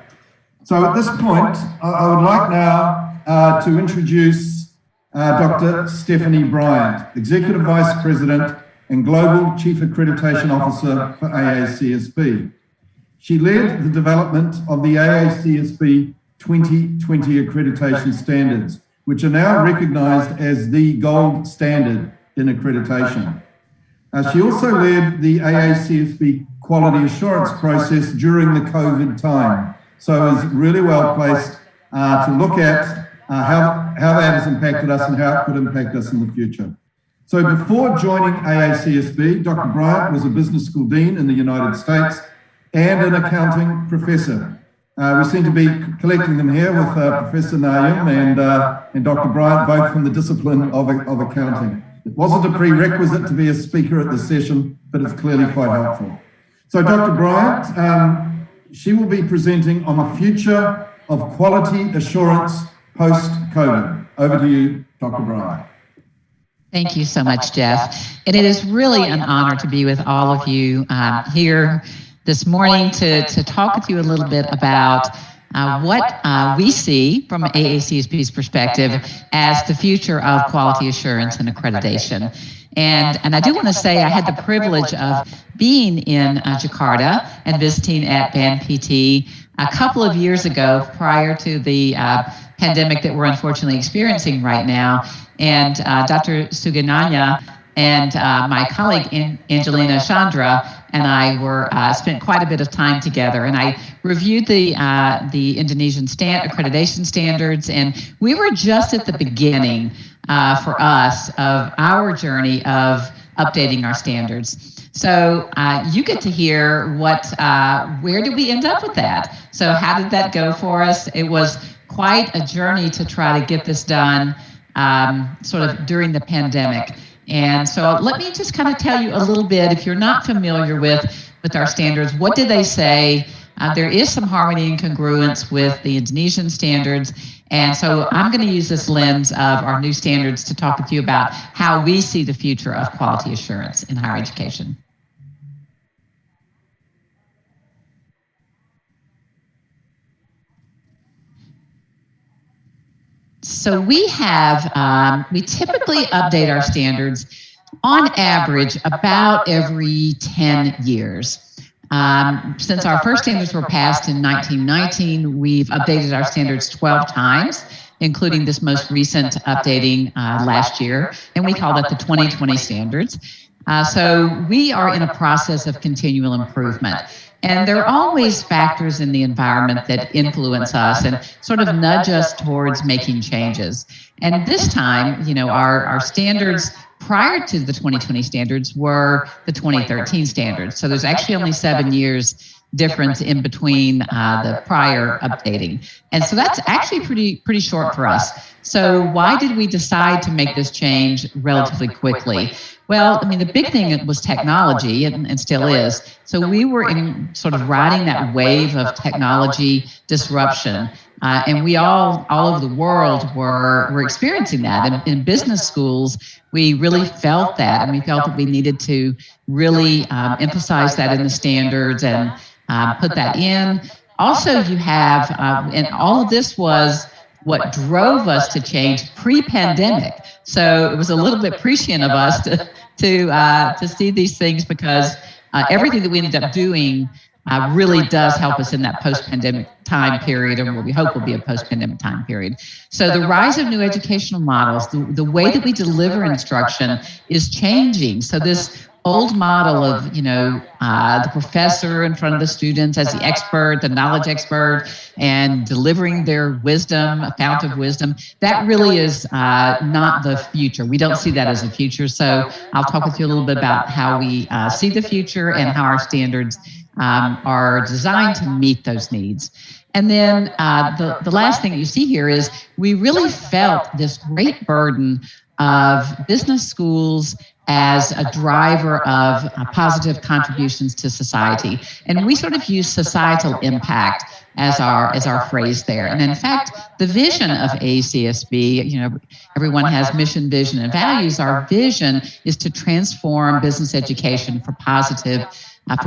So at this point, I would like now to introduce Dr. Stephanie Bryant, Executive Vice President and Global Chief Accreditation Officer for Aacsb. She led the development of the Aacsb 2020 accreditation standards, which are now recognized as the gold standard in accreditation. She also led the Aacsb quality assurance process during the COVID time, so is really well placed to look at how that has impacted us and how it could impact us in the future. So before joining Aacsb, Dr. Bryant was a business school dean in the United States and an accounting professor. We seem to be collecting them here with Professor Nayim and Dr. Bryant, both from the discipline of accounting. It wasn't a prerequisite to be a speaker at this session, but it's clearly quite helpful. So Dr. Bryant, she will be presenting on the future of quality assurance post-COVID. Over to you, Dr. Bryant. Thank you so much, Jeff. And it is really an honor to be with all of you here this morning to talk with you a little bit about what we see from Aacsb's perspective as the future of quality assurance and accreditation. And I do want to say I had the privilege of being in Jakarta and visiting at BNPT a couple of years ago prior to the pandemic that we're unfortunately experiencing right now. And Dr. Sugananya and my colleague Angelina Chandra and I were spent quite a bit of time together, and I reviewed the Indonesian accreditation standards, and we were just at the beginning for us of our journey of updating our standards. So you get to hear where did we end up with that? So how did that go for us? It was quite a journey to try to get this done sort of during the pandemic. And so let me just kind of tell you a little bit, if you're not familiar with with our standards. What did they say? There is some harmony and congruence with the Indonesian standards. And so I'm going to use this lens of our new standards to talk with you about how we see the future of quality assurance in higher education. So we typically update our standards on average about every 10 years. Since our first standards were passed in 1919, we've updated our standards 12 times, including this most recent updating last year, and we call that the 2020 standards. So we are in a process of continual improvement. And there are always factors in the environment that influence us and sort of nudge us towards making changes. And this time, our standards prior to the 2020 standards were the 2013 standards. So there's actually only 7 years difference in between the prior updating. And so that's actually pretty short for us. So why did we decide to make this change relatively quickly? Well, the big thing was technology, and still is. So we were in sort of riding that wave of technology disruption. And we all over the world were experiencing that. And in business schools, we really felt that, and we felt that we needed to really emphasize that in the standards and put that in. Also, you have, and all of this was what drove us to change pre-pandemic. So it was a little bit prescient of us to see these things, because everything that we ended up doing really does help us in that post-pandemic time period, or what we hope will be a post-pandemic time period. So the rise of new educational models, the way that we deliver instruction is changing. So this old model of, the professor in front of the students as the expert, the knowledge expert, and delivering their wisdom, a fount of wisdom, that really is not the future. We don't see that as a future. So I'll talk with you a little bit about how we see the future and how our standards are designed to meet those needs. And then the last thing that you see here is we really felt this great burden of business schools as a driver of positive contributions to society. And we sort of use societal impact as our phrase there. And in fact, the vision of Aacsb, everyone has mission, vision, and values. Our vision is to transform business education for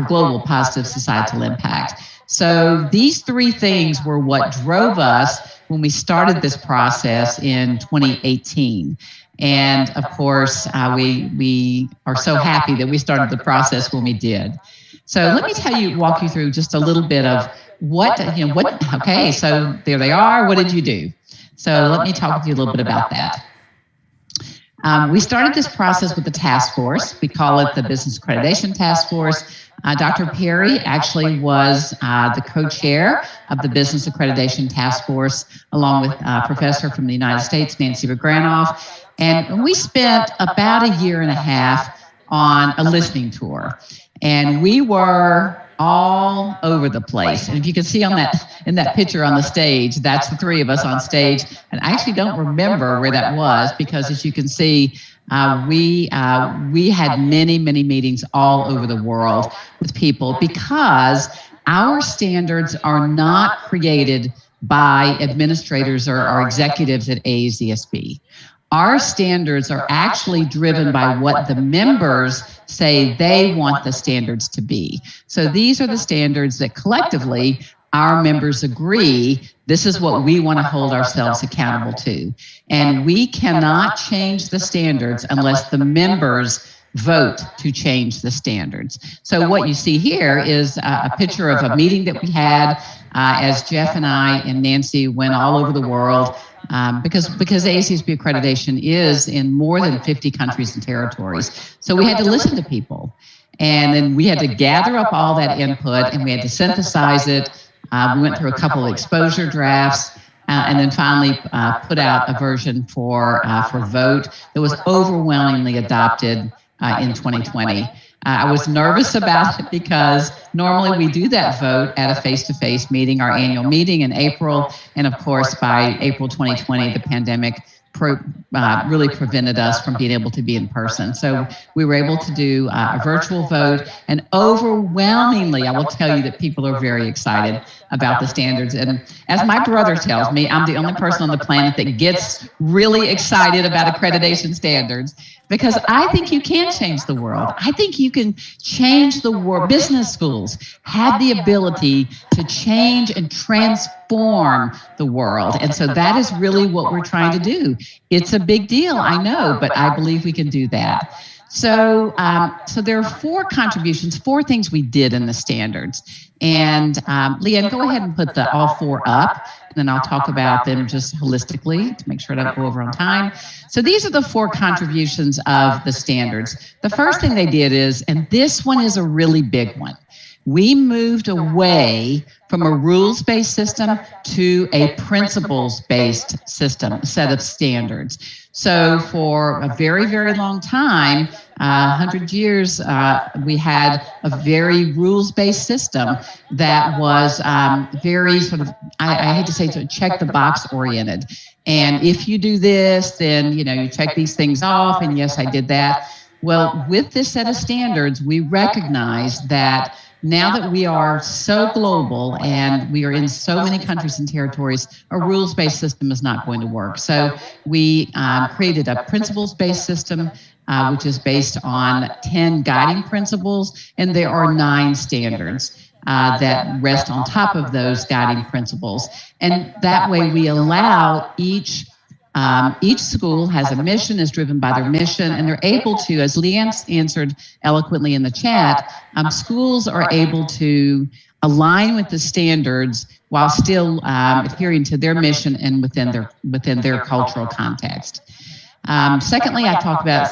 global positive societal impact. So these three things were what drove us when we started this process in 2018. And of course, we are so happy that we started the process when we did. So let me walk you through just a little bit of okay, so there they are. What did you do? So let me talk with you a little bit about that. We started this process with the task force. We call it the Business Accreditation Task Force. Dr. Perry actually was the co-chair of the Business Accreditation Task Force, along with a professor from the United States, Nancy Granoff. And we spent about a year and a half on a listening tour. And we were all over the place. And if you can see in that picture on the stage, that's the three of us on stage. And I actually don't remember where that was, because as you can see, we had many, many meetings all over the world with people, because our standards are not created by administrators or executives at Aacsb. Our standards are actually driven by what the members say they want the standards to be. So these are the standards that collectively our members agree this is what we want to hold ourselves accountable to. And we cannot change the standards unless the members vote to change the standards. So what you see here is a picture of a meeting that we had as Jeff and I and Nancy went all over the world. Because Aacsb accreditation is in more than 50 countries and territories. So we had to listen to people. And then we had to gather up all that input, and we had to synthesize it. We went through a couple of exposure drafts, and then finally put out a version for vote that was overwhelmingly adopted in 2020. I was nervous about it because normally we do that vote at a face-to-face meeting, our annual meeting in April. And of course, by April 2020, the pandemic really prevented us from being able to be in person. So we were able to do a virtual vote, and overwhelmingly, I will tell you that people are very excited about the standards. And as my brother tells me, I'm the only person on the planet that gets really excited about accreditation standards, because I think you can change the world. I think you can change the world. Business schools have the ability to change and transform the world. And so that is really what we're trying to do. It's a big deal, I know, but I believe we can do that. So, so there are 4 contributions, 4 things we did in the standards. And Leanne, go ahead and put all 4 up, and then I'll talk about them just holistically to make sure I don't go over on time. So these are the 4 contributions of the standards. The first thing they did is, and this one is a really big one, we moved away from a rules-based system to a principles-based system, set of standards. So for a very, very long time, 100 years, we had a very rules-based system that was very sort of, I hate to say, sort of check-the-box oriented. And if you do this, then, you know, you check these things off, and yes, I did that. Well, with this set of standards, we recognize that now that we are so global and we are in so many countries and territories, a rules-based system is not going to work. So we created a principles-based system, which is based on 10 guiding principles, and there are 9 standards that rest on top of those guiding principles. And that way we allow each school has a mission, is driven by their mission, and they're able to, as Leanne answered eloquently in the chat, schools are able to align with the standards while still adhering to their mission and within their cultural context. Secondly, I talked about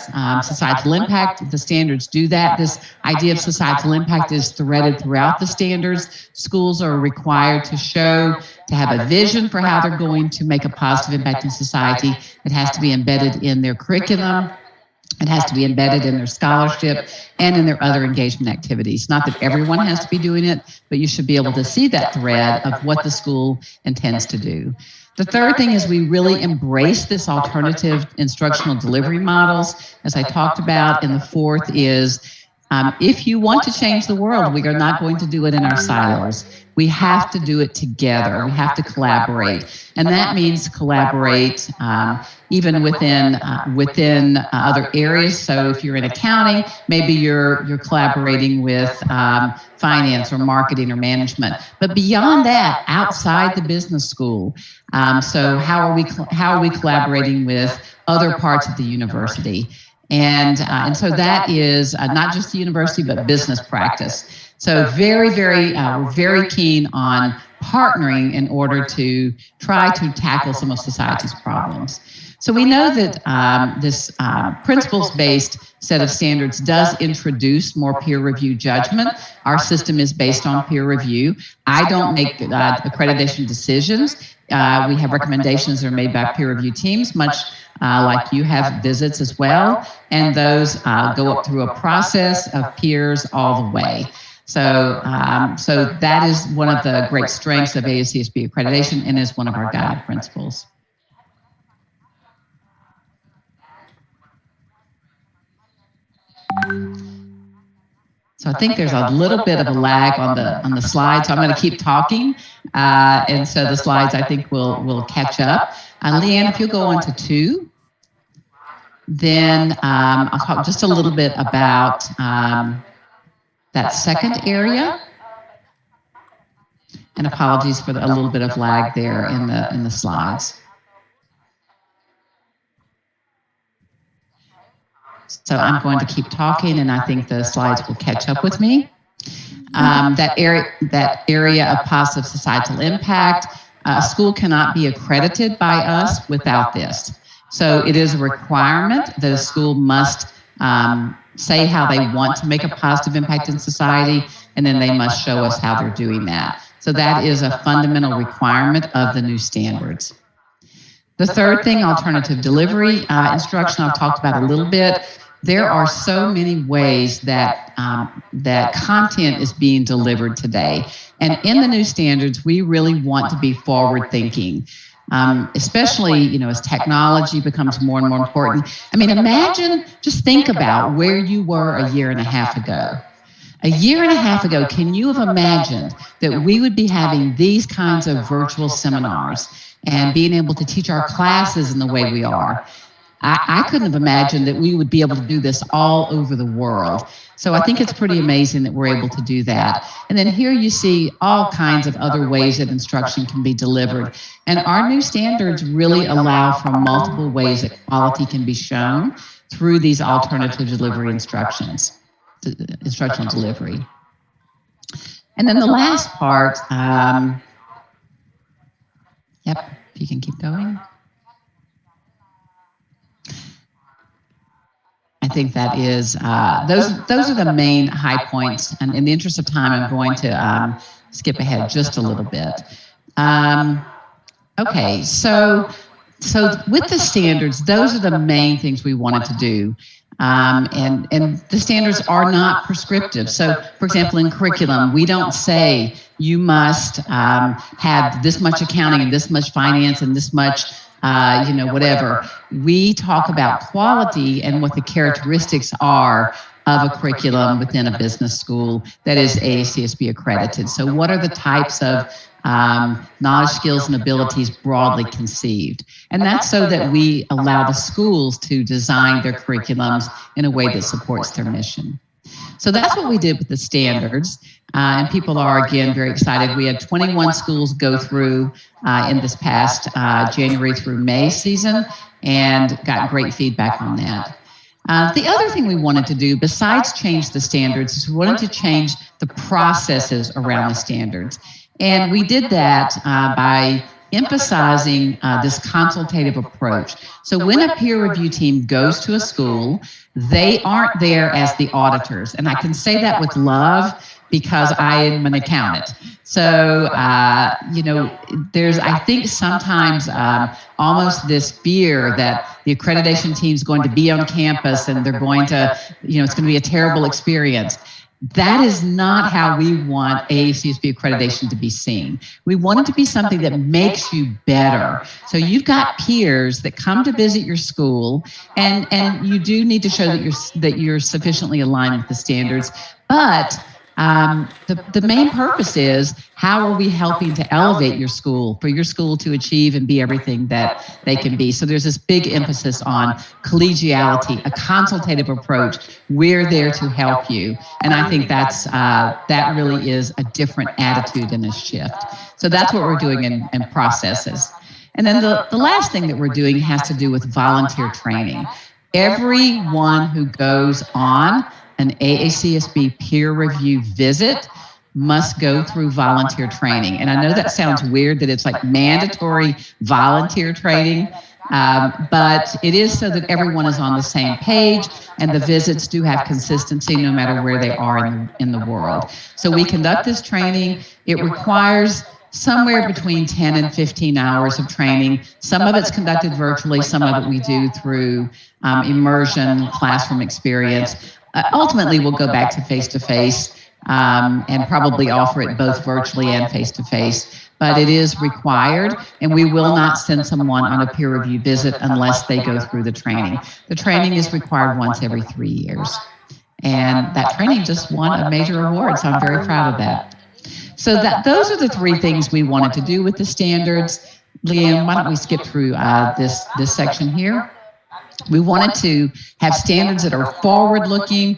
societal impact. The standards do that. This idea of societal impact is threaded throughout the standards. Schools are required to have a vision for how they're going to make a positive impact in society. It has to be embedded in their curriculum. It has to be embedded in their scholarship and in their other engagement activities. Not that everyone has to be doing it, but you should be able to see that thread of what the school intends to do. The third thing is we really embrace this alternative instructional delivery models, as I talked about. And the fourth is, if you want to change the world, we are not going to do it in our silos. We have to do it together. We have to collaborate. And that means collaborate even within other areas. So if you're in accounting, maybe you're collaborating with finance or marketing or management. But beyond that, outside the business school, so how are we collaborating with other parts of the university? And so that is not just the university, but business practice. So we're very keen on partnering in order to try to tackle some of society's problems. So we know that this principles-based set of standards does introduce more peer-review judgment. Our system is based on peer review. I don't make accreditation decisions. We have recommendations that are made by peer review teams, much like you have visits as well, and those go up through a process of peers all the way. So, so that is one of the great strengths of AACSB accreditation and is one of our guiding principles. So I think there's a little bit of a lag on the slides, so I'm going to keep talking, and so the slides I think will catch up. Leanne, if you'll go on to 2, then I'll talk just a little bit about that second area. And apologies for a little bit of lag there in the slides. So I'm going to keep talking, and I think the slides will catch up with me. That area of positive societal impact, a school cannot be accredited by us without this. So it is a requirement that a school must say how they want to make a positive impact in society, and then they must show us how they're doing that. So that is a fundamental requirement of the new standards. The third thing, alternative delivery instruction, I've talked about a little bit. There are so many ways that that content is being delivered today. And in the new standards, we really want to be forward thinking. especially, as technology becomes more and more important. I mean, imagine, just think about where you were a year and a half ago. A year and a half ago, can you have imagined that we would be having these kinds of virtual seminars and being able to teach our classes in the way we are? I couldn't have imagined that we would be able to do this all over the world. So I think it's pretty amazing that we're able to do that. And then here you see all kinds of other ways that instruction can be delivered. And our new standards really allow for multiple ways that quality can be shown through these alternative delivery instructional delivery. And then the last part, if you can keep going. I think that is, those are the main high points. And in the interest of time, I'm going to skip ahead just a little bit. Okay, so with the standards, those are the main things we wanted to do. And the standards are not prescriptive. So, for example, in curriculum, we don't say you must have this much accounting and this much finance and this much whatever. We talk about quality and what the characteristics are of a curriculum within a business school that is AACSB accredited. So what are the types of knowledge, skills, and abilities broadly conceived? And that's so that we allow the schools to design their curriculums in a way that supports their mission. So that's what we did with the standards. And people are, again, very excited. We had 21 schools go through in this past January through May season and got great feedback on that. The other thing we wanted to do, besides change the standards, is we wanted to change the processes around the standards. And we did that by emphasizing this consultative approach. So when a peer review team goes to a school, they aren't there as the auditors. And I can say that with love because I am an accountant. So, there's, I think, sometimes almost this fear that the accreditation team is going to be on campus and they're going to, it's going to be a terrible experience. That is not how we want AACSB accreditation to be seen. We want it to be something that makes you better. So you've got peers that come to visit your school, and you do need to show that you're sufficiently aligned with the standards. But the main purpose is, how are we helping to elevate your school, for your school to achieve and be everything that they can be? So there's this big emphasis on collegiality, a consultative approach. We're there to help you. And I think that really is a different attitude and a shift. So that's what we're doing in processes. And then the last thing that we're doing has to do with volunteer training. Everyone who goes on an AACSB peer review visit must go through volunteer training. And I know that sounds weird that it's like mandatory volunteer training, but it is so that everyone is on the same page and the visits do have consistency no matter where they are in the world. So we conduct this training. It requires somewhere between 10 and 15 hours of training. Some of it's conducted virtually, some of it we do through immersion, classroom experience. Ultimately, we'll go back to face-to-face and probably offer it both virtually and face-to-face. But it is required, and we will not send someone on a peer review visit unless they go through the training. The training is required once every 3 years. And that training just won a major award, so I'm very proud of that. So those are the three things we wanted to do with the standards. Leanne, why don't we skip through this section here? We wanted to have standards that are forward-looking,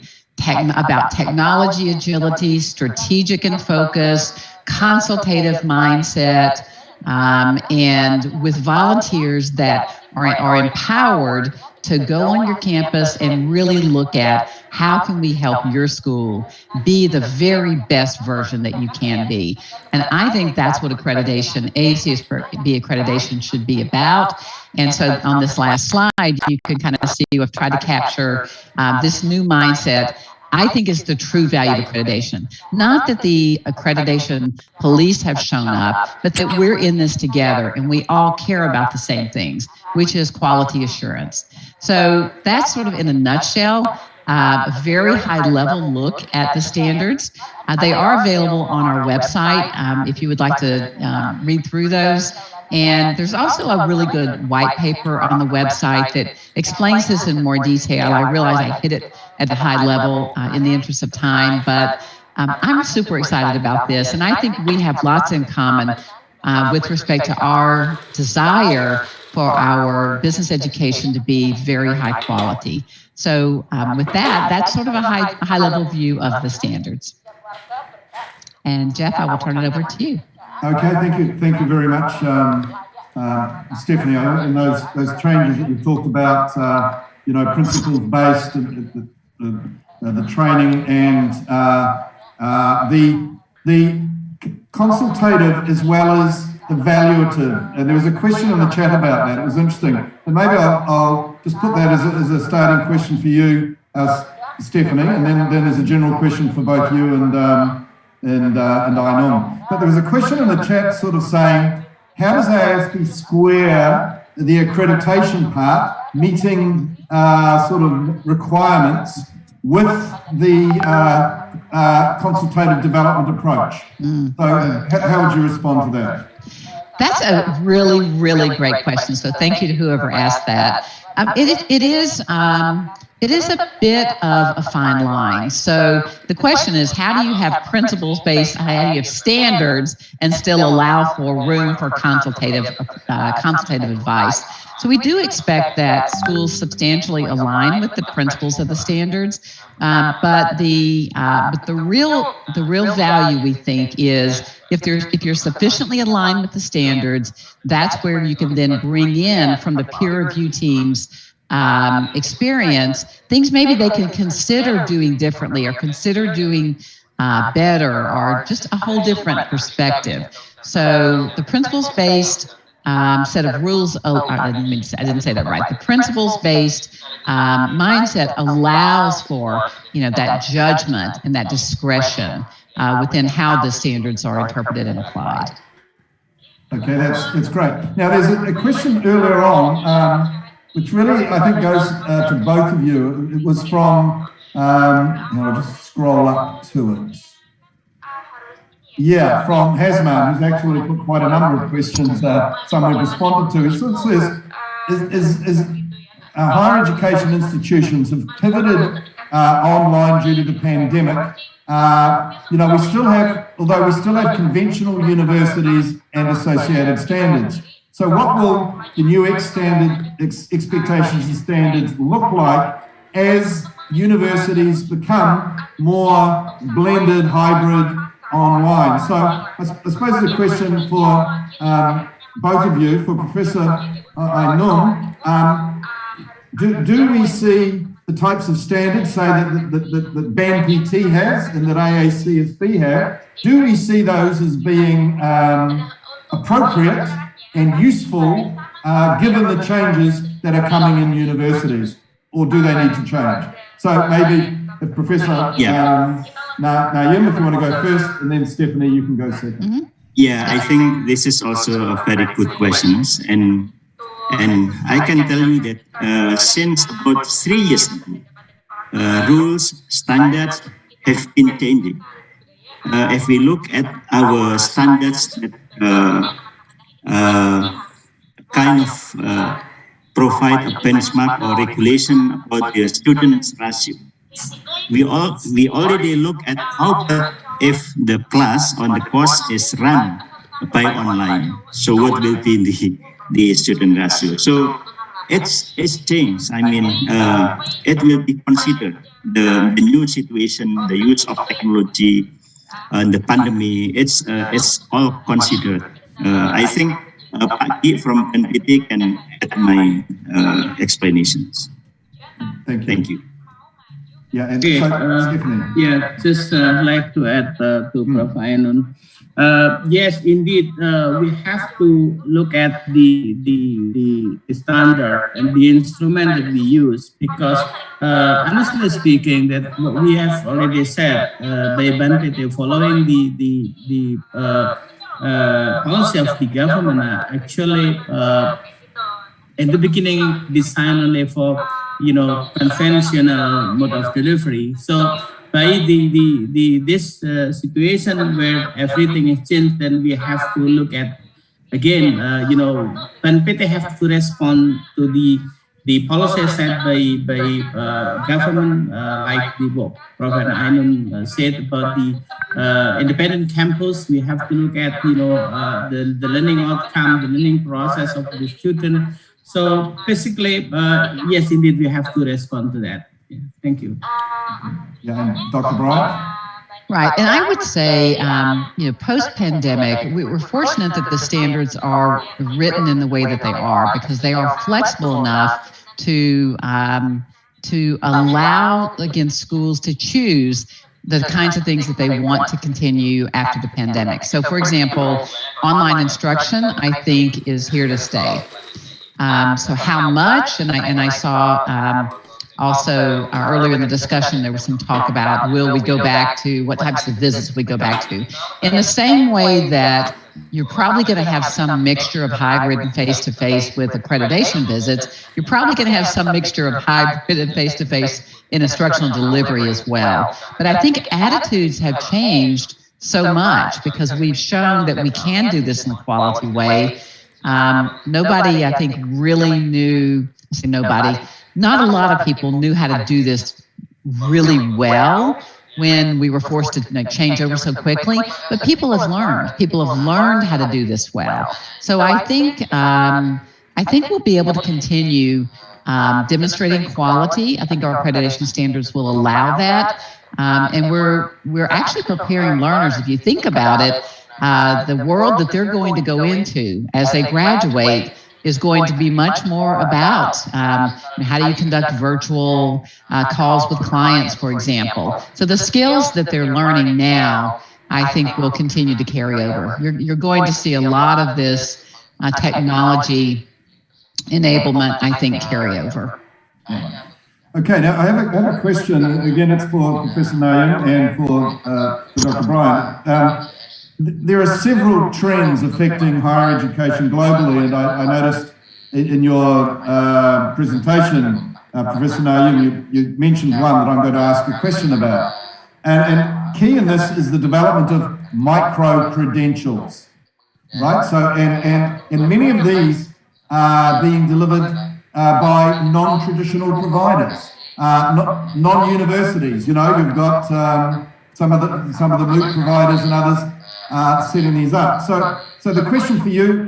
about technology agility, strategic in focus, consultative mindset, and with volunteers that are empowered to go on your campus and really look at how can we help your school be the very best version that you can be. And I think that's what accreditation, AACSB accreditation, should be about. And so on this last slide, you can kind of see we've tried to capture this new mindset. I think is the true value of accreditation. Not that the accreditation police have shown up, but that we're in this together and we all care about the same things, which is quality assurance. So that's sort of in a nutshell. a very high-level look at the standards. They are available on our website if you would like to read through those. And there's also a really good white paper on the website that explains this in more detail. I realize I hit it at the high level in the interest of time, but I'm super excited about this. And I think we have lots in common with respect to our desire for our business education to be very high quality. So with that, that's sort of a high level view of the standards. And Jeff, I will turn it over to you. Okay, thank you very much, Stephanie. And those changes that you talked about, principles based, the training, and the consultative as well as the valuative. And there was a question in the chat about that. It was interesting. And maybe I'll just put that as a starting question for you, Stephanie, and then there's a general question for both you and Ainun. But there was a question in the chat sort of saying, how does Aacsb square the accreditation part, meeting sort of requirements, with the consultative development approach? So how would you respond to that? That's a really, really great question. So thank you to whoever asked that. It is a bit of a fine line. So the question is, how do you have principles-based, how do you have standards and still allow for room for consultative advice? So we do expect that schools substantially align with the principles of the standards, but the real value, we think, is if you're sufficiently aligned with the standards, that's where you can then bring in from the peer review teams experience things maybe they can consider doing differently or consider doing better, or just a whole different perspective. So the principles-based set of rules, I didn't say that right. The principles-based mindset allows for that judgment and that discretion within how the standards are interpreted and applied. Okay, that's great. Now there's a question earlier on, which really I think goes to both of you. It was from, I'll just scroll up to it. Yeah, from Hasman, who's actually put quite a number of questions some we've responded to. It sort of says, higher education institutions have pivoted online due to the pandemic. We still have conventional universities and associated standards. So what will the new expectations and standards look like as universities become more blended, hybrid, online? So I suppose the question for both of you, for Professor Ainun, do we see the types of standards, say that BAN-PT has and that Aacsb have, do we see those as being appropriate and useful given the changes that are coming in universities, or do they need to change? So maybe if Professor Naim, if you want to go first, and then Stephanie, you can go second. Mm-hmm. Yeah, I think this is also a very good question, and I can tell you that since about 3 years ago, rules, standards have been changing. If we look at our standards that kind of provide a benchmark or regulation about the students' ratio, we already look at how if the class on the course is run by online. So what will be the student ratio? So it's changed. I mean, it will be considered the new situation, the use of technology, the pandemic. It's all considered. I think from NPT can add my explanations. Thank you. Yeah, and okay, Stephanie. Just like to add to Prof. Ainun. Yes, indeed, we have to look at the standard and the instrument that we use, because honestly speaking, that what we have already said by BAN-PT, following the policy of the government, actually at the beginning designed only for conventional mode of delivery. So by this situation where everything is changed, then we have to look at again, PNPT have to respond to the policies set by government, like what Professor Ainun said about the independent campus. We have to look at the learning outcome, the learning process of the student. So basically, yes, indeed, we have to respond to that. Yeah, thank you. Yeah, and Dr. Bryant? Right, and I would say, post-pandemic, we're fortunate that the standards are written in the way that they are, because they are flexible enough to allow, again, schools to choose the kinds of things that they want to continue after the pandemic. So, for example, online instruction, I think, is here to stay. So how much, and I saw also earlier in the discussion, there was some talk about, will we go back to, what types of visits we go back to? In the same way that you're probably going to have some mixture of hybrid and face-to-face with accreditation visits, you're probably going to have some mixture of hybrid and face-to-face in instructional delivery as well. But I think attitudes have changed so much because we've shown that we can do this in a quality way. Nobody, I think, really knew, not a lot of people knew how to do this really well when we were forced to change over so quickly, but people have learned how to do this well. So I think we'll be able to continue demonstrating quality. I think our accreditation standards will allow that. And we're actually preparing learners, if you think about it, the world that they're going to go into as they graduate is going to be much more about how do you conduct virtual calls with clients, for example. So the skills that they're learning now, I think, will continue to carry over. You're going to see a lot of this technology enablement, I think, carry over. Okay, now I have a question. Again, it's for Professor Nayum and for Dr. Bryant. There are several trends affecting higher education globally, and I noticed in your presentation, Professor Nayum, you mentioned one that I'm going to ask a question about. And key in this is the development of micro-credentials, right? So, and many of these are being delivered by non-traditional providers, non-universities. You've got some of the MOOC providers and others setting these up. So the question for you,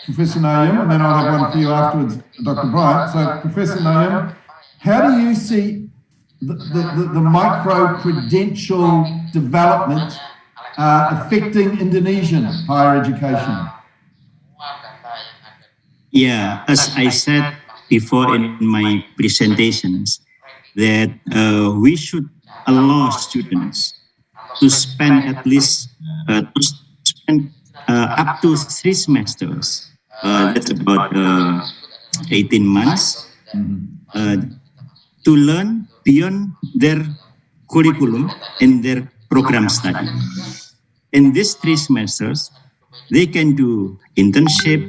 Professor Nayum, and then I'll have one for you afterwards, Dr. Bryant. So, Professor Nayum, how do you see the micro-credential development affecting Indonesian higher education? Yeah, as I said before in my presentations, that we should allow students to spend at least up to 3 semesters. That's about 18 months to learn beyond their curriculum and their program study. In these 3 semesters, they can do internship,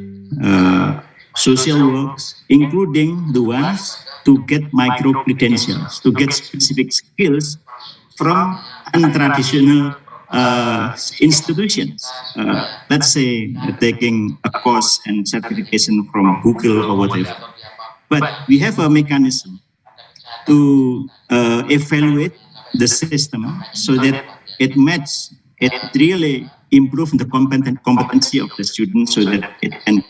social works, including the ones to get micro credentials, to get specific skills from untraditional institutions. Let's say taking a course and certification from Google or whatever. But we have a mechanism to evaluate the system so that it really improve the competency of the students so that it can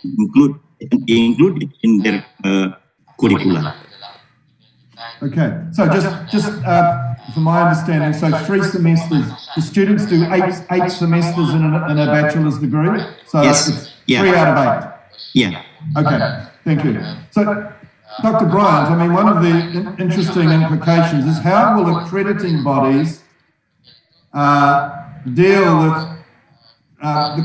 be included in their curricula. Okay, so just from my understanding, so 3 semesters, the students do 8 semesters in a bachelor's degree? So yes. It's 3 out of 8? Yeah. Okay, thank you. So, Dr. Bryant, I mean, one of the interesting implications is how will accrediting bodies deal with the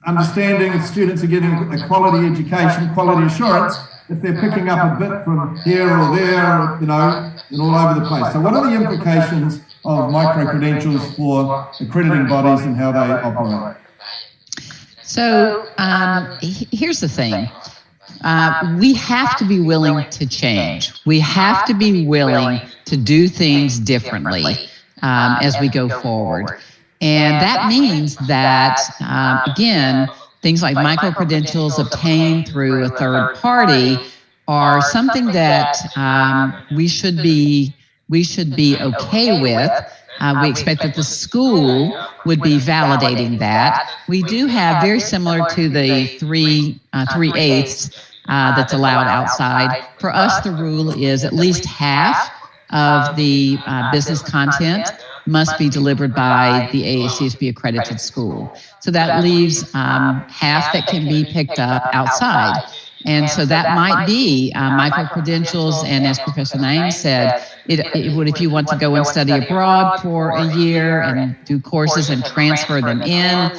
understanding that students are getting a quality education, quality assurance, if they're picking up a bit from here or there, and all over the place. So what are the implications of micro-credentials for accrediting bodies and how they operate? So here's the thing. we have to be willing to change. We have to be willing to do things differently as we go forward. And that means that, again, things like micro-credentials obtained through a third party are something that we should be okay with. We expect that the school would be validating that. We do have, very similar to the 3/8 that's allowed outside. For us, the rule is at least half of the business content must be delivered by the Aacsb accredited school. So that leaves half that can be picked up outside. And so that might be micro-credentials, and as Professor Naim said, it would, if you want to go and study abroad for a year and do courses and transfer them in,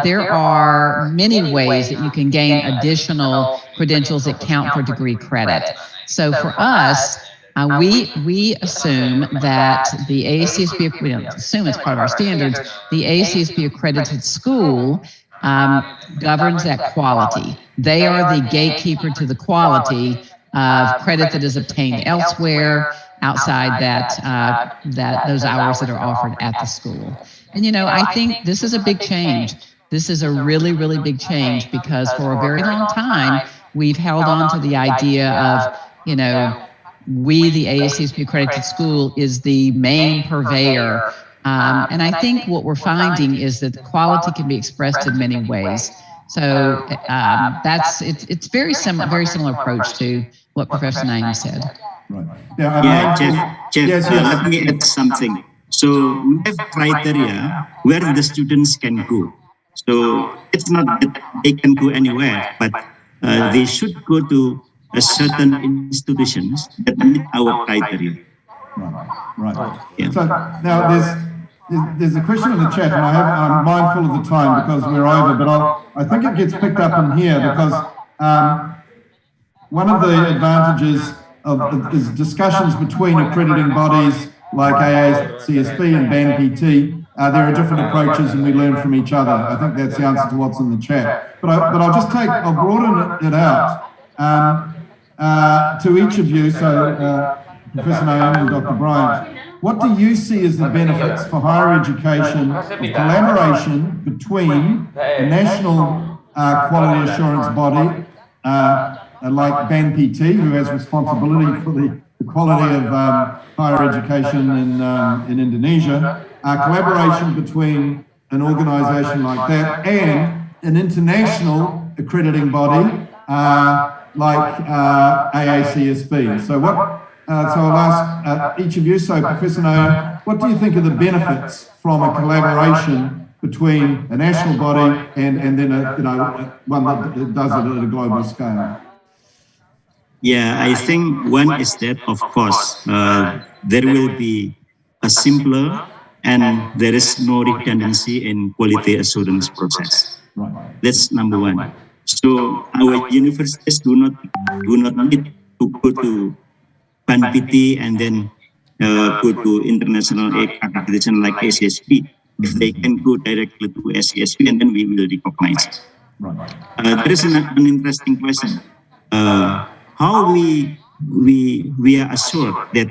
there are many ways that you can gain additional credentials that count for degree credit. So for us, we assume that the Aacsb, we don't assume it's part of our standards, the Aacsb accredited school governs that quality. They are the gatekeeper to the quality of credit that is obtained elsewhere outside that those hours that are offered at the school. And I think this is a big change. This is a really, really big change, because for a very long time we've held on to the idea of, we, the Aacsb accredited school, is the main purveyor. And I think what we're finding is that the quality can be expressed in many ways. So it's very similar approach to what Professor Naim said. Right. Jeff, let me add something. So we have criteria where the students can go. So it's not that they can go anywhere, but they should go to a certain institutions that meet our criteria. Right. Yeah. So now there's a question in the chat, and I'm mindful of the time because we're over, but I think it gets picked up in here because one of the advantages is discussions between accrediting bodies like Aacsb and BANPT. There are different approaches, and we learn from each other. I think that's the answer to what's in the chat. But I'll broaden it out to each of you. So Professor Naim and Dr. Bryant, what do you see as the benefits for higher education of collaboration between the national quality assurance body like BANPT, who has responsibility for the quality of higher education in Indonesia, collaboration between an organisation like that and an international accrediting body like Aacsb? So I'll ask each of you. So Professor Naim, what do you think are the benefits from a collaboration between a national body and then one that does it at a global scale? Yeah, I think one is that, of course, there will be a simpler and there is no redundancy in quality assurance process. Right. That's number one. So our universities do not need to go to BANPT and then go to international accreditation like Aacsb. If they can go directly to Aacsb, and then we will recognize. Right. There is an interesting question. How we are assured that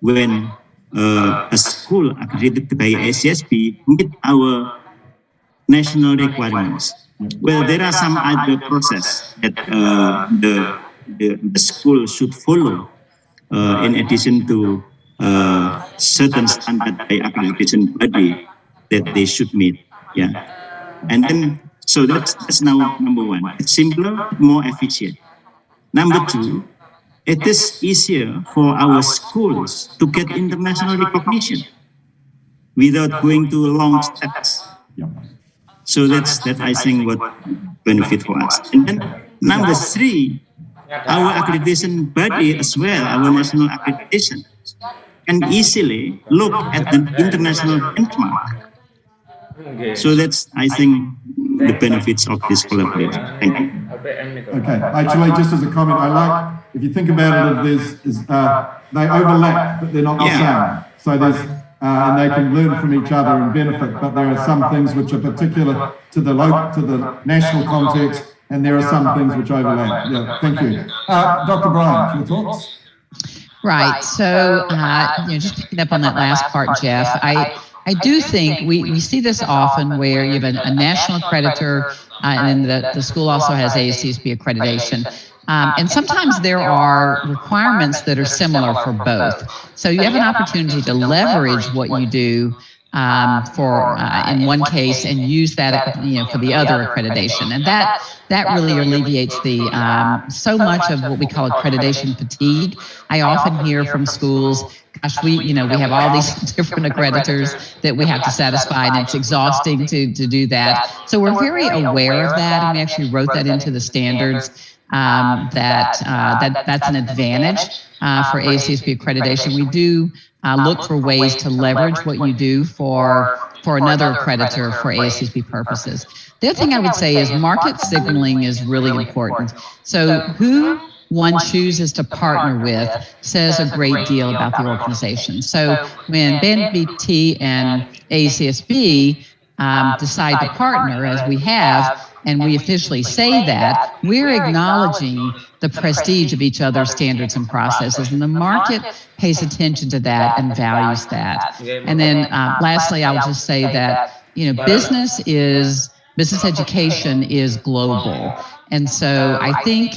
when a school accredited by Aacsb meet our national requirements? Well, there are some other process that the school should follow in addition to certain standard by accreditation body that they should meet. Yeah, and then so that's now number one. It's simpler, more efficient. Number two, it is easier for our schools to get international recognition without going to long steps. Yeah. So that's I think what benefit for us. And then number three, our accreditation body as well, our national accreditation, can easily look at the international benchmark. So that's, I think, the benefits of this collaboration. Thank you. Okay. Actually, just as a comment, I like, if you think about it, they overlap, but they're not the same. So and they can learn from each other and benefit, but there are some things which are particular to the national context and there are some things which overlap. Yeah, thank you. Dr. Bryant, your thoughts? Right. So, just picking up on that last part, Jeff, I do think we see this often where you have a national accreditor, and then the school also has AACSB accreditation. And sometimes there are requirements that are similar for both. So you have an opportunity to leverage what you do in one case and use that for the other accreditation, and that really alleviates the so much of what we call accreditation fatigue. I often hear from schools, gosh, we have all these different accreditors that we have to satisfy, and it's exhausting to do that. So we're very aware of that, and we actually wrote that into the standards. That's an advantage for AACSB accreditation. We do look for ways to leverage what you do for another accreditor for AACSB purposes. The other thing I would say is market signaling is really important. So who one chooses to partner with says a great deal about the organization. So when BNPT and AACSB decide to partner, as we have, and we officially say that, we're acknowledging the prestige of each other's standards and processes, and the market pays attention to that and values that. And then lastly, I'll just say that, business education is global. And so I think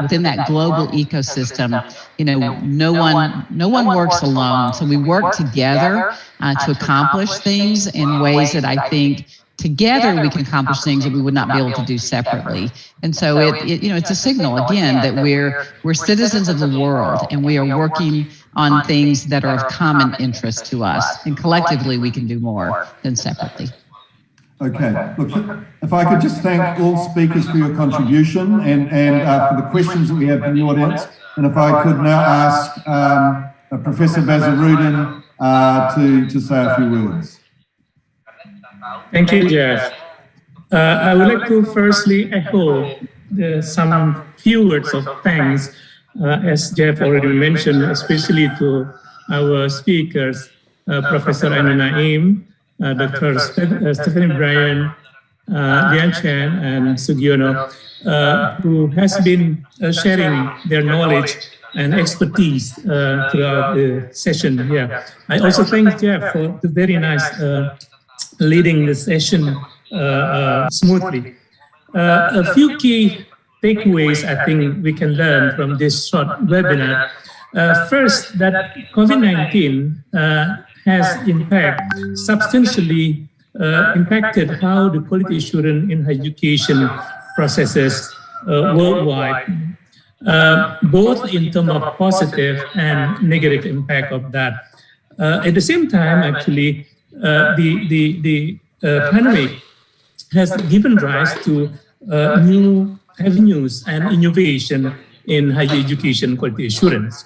within that global ecosystem, no one works alone. So we work together to accomplish things in ways that I think together we can accomplish things that we would not be able to do separately. And so it's a signal again that we're citizens of the world, and we are working on things that are of common interest to us, and collectively we can do more than separately. Okay, look, if I could just thank all speakers for your contribution and for the questions that we have from the audience, and if I could now ask Professor Bazarudin to say a few words. Thank you, Jeff. I would like to firstly echo some few words of thanks, as Jeff already mentioned, especially to our speakers, Professor Ainun Naim, Dr. Stephanie Bryan, Lian Chen, and Sugiono, who has been sharing their knowledge and expertise throughout the session here. I also thank Jeff for the very nice leading the session smoothly. A few key takeaways I think we can learn from this short webinar. First, that COVID-19 has in fact substantially impacted how the quality assurance in higher education processes worldwide, both in terms of positive and negative impact of that. At the same time, actually, the pandemic has given rise to new avenues and innovation in higher education quality assurance.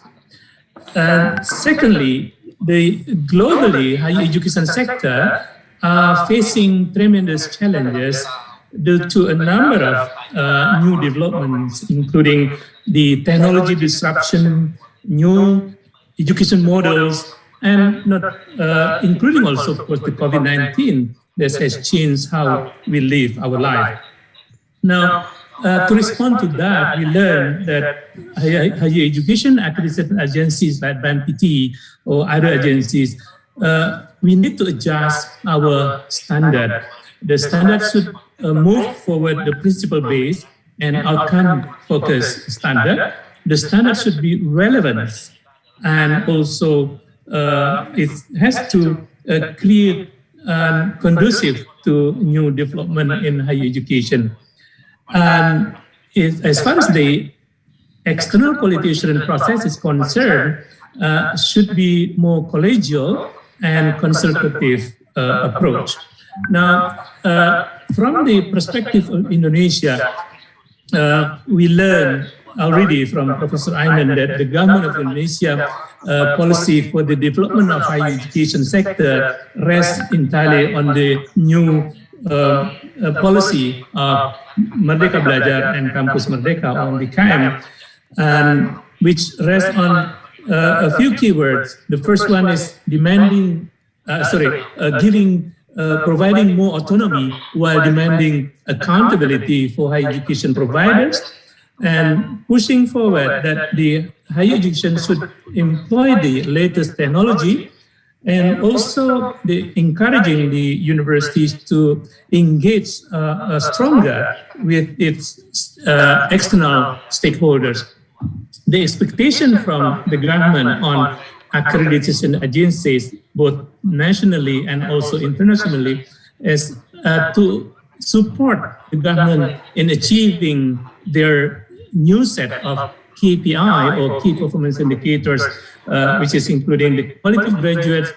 Secondly, the globally higher education sector are facing tremendous challenges due to a number of new developments, including the technology disruption, new education models, and not including also, of course, the COVID-19 that has changed how we live our life. Now, to respond to that, we learned that higher education accreditation agencies like BNPT or other agencies, we need to adjust our standard. The standard should move forward the principle-based and outcome-focused standard. The standard should be relevant, and also it has to create conducive to new development in higher education. And as far as the external quality assurance process is concerned, should be more collegial and consultative approach. Now, from the perspective of Indonesia, we learned already from Professor Ainun that the government of Indonesia policy for the development of higher education sector rests entirely on the new policy of Merdeka Belajar and Kampus Merdeka on the KM, and which rests on a few keywords. The first one is giving providing more autonomy while demanding accountability for higher education providers, and pushing forward that the higher education should employ the latest technology, and also encouraging the universities to engage stronger with its external stakeholders. The expectation from the government on accreditation agencies, both nationally and also internationally, is to support the government in achieving their new set of KPI or key performance indicators, which is including the quality graduates,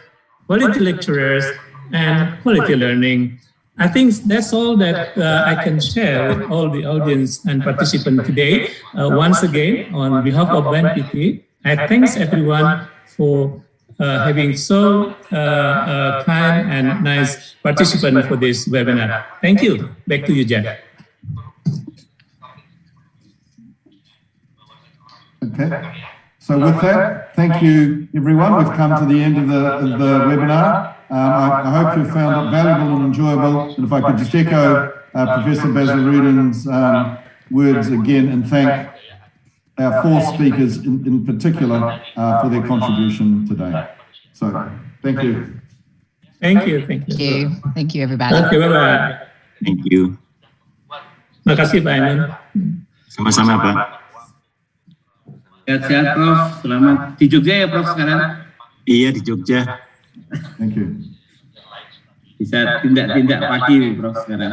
quality lecturers, and quality learning. I think that's all that I can share with all the audience and participants today. Once again, on behalf of BNPT, I thank everyone for having so kind and nice participant for this webinar. Thank you. Back to you, Jeff. Okay. So with that, thank you, everyone. We've come to the end of the webinar. I hope you found it valuable and enjoyable. And if I could just echo Professor Basarudin's words again and thank our four speakers in particular for their contribution today. So, thank you. Thank you. Thank you. Thank you. Thank you, everybody. Okay, bye-bye. Thank you. Terima kasih, Pak Ainun. Sama-sama, Pak. Sehat-sehat, Prof. Selamat di Jogja ya, Prof, sekarang? Iya, di Jogja. Thank you. Bisa tindak-tindak pagi, Prof, sekarang.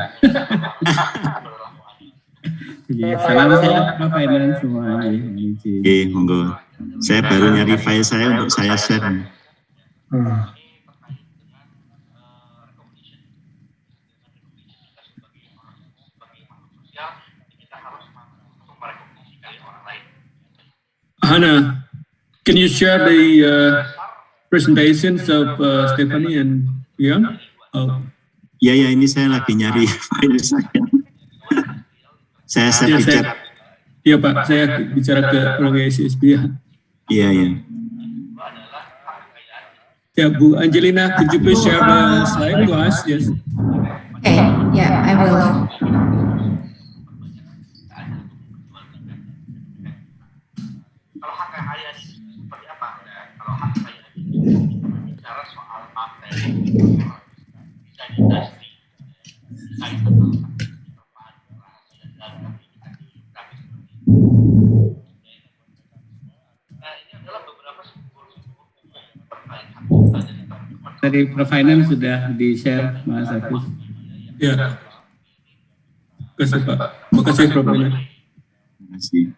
Salam sehat, Prof, Ainun semua. Oke, monggo. Saya baru nyari file saya untuk saya share. Hannah, can you share the presentations of Stephanie and Young? Oh. Ya, ini saya lagi nyari file saya. Saya share di chat. Iya, Pak, saya bicara ke orang Aacsb ya. Iya. Ya, Bu Angelina, could you please share the slide to us? Yes. Okay, yeah, I will. Dari Prof Ainun sudah di-share, Mas Agus. Ya. Terima kasih, Pak. Terima kasih, Prof Ainun. Terima kasih.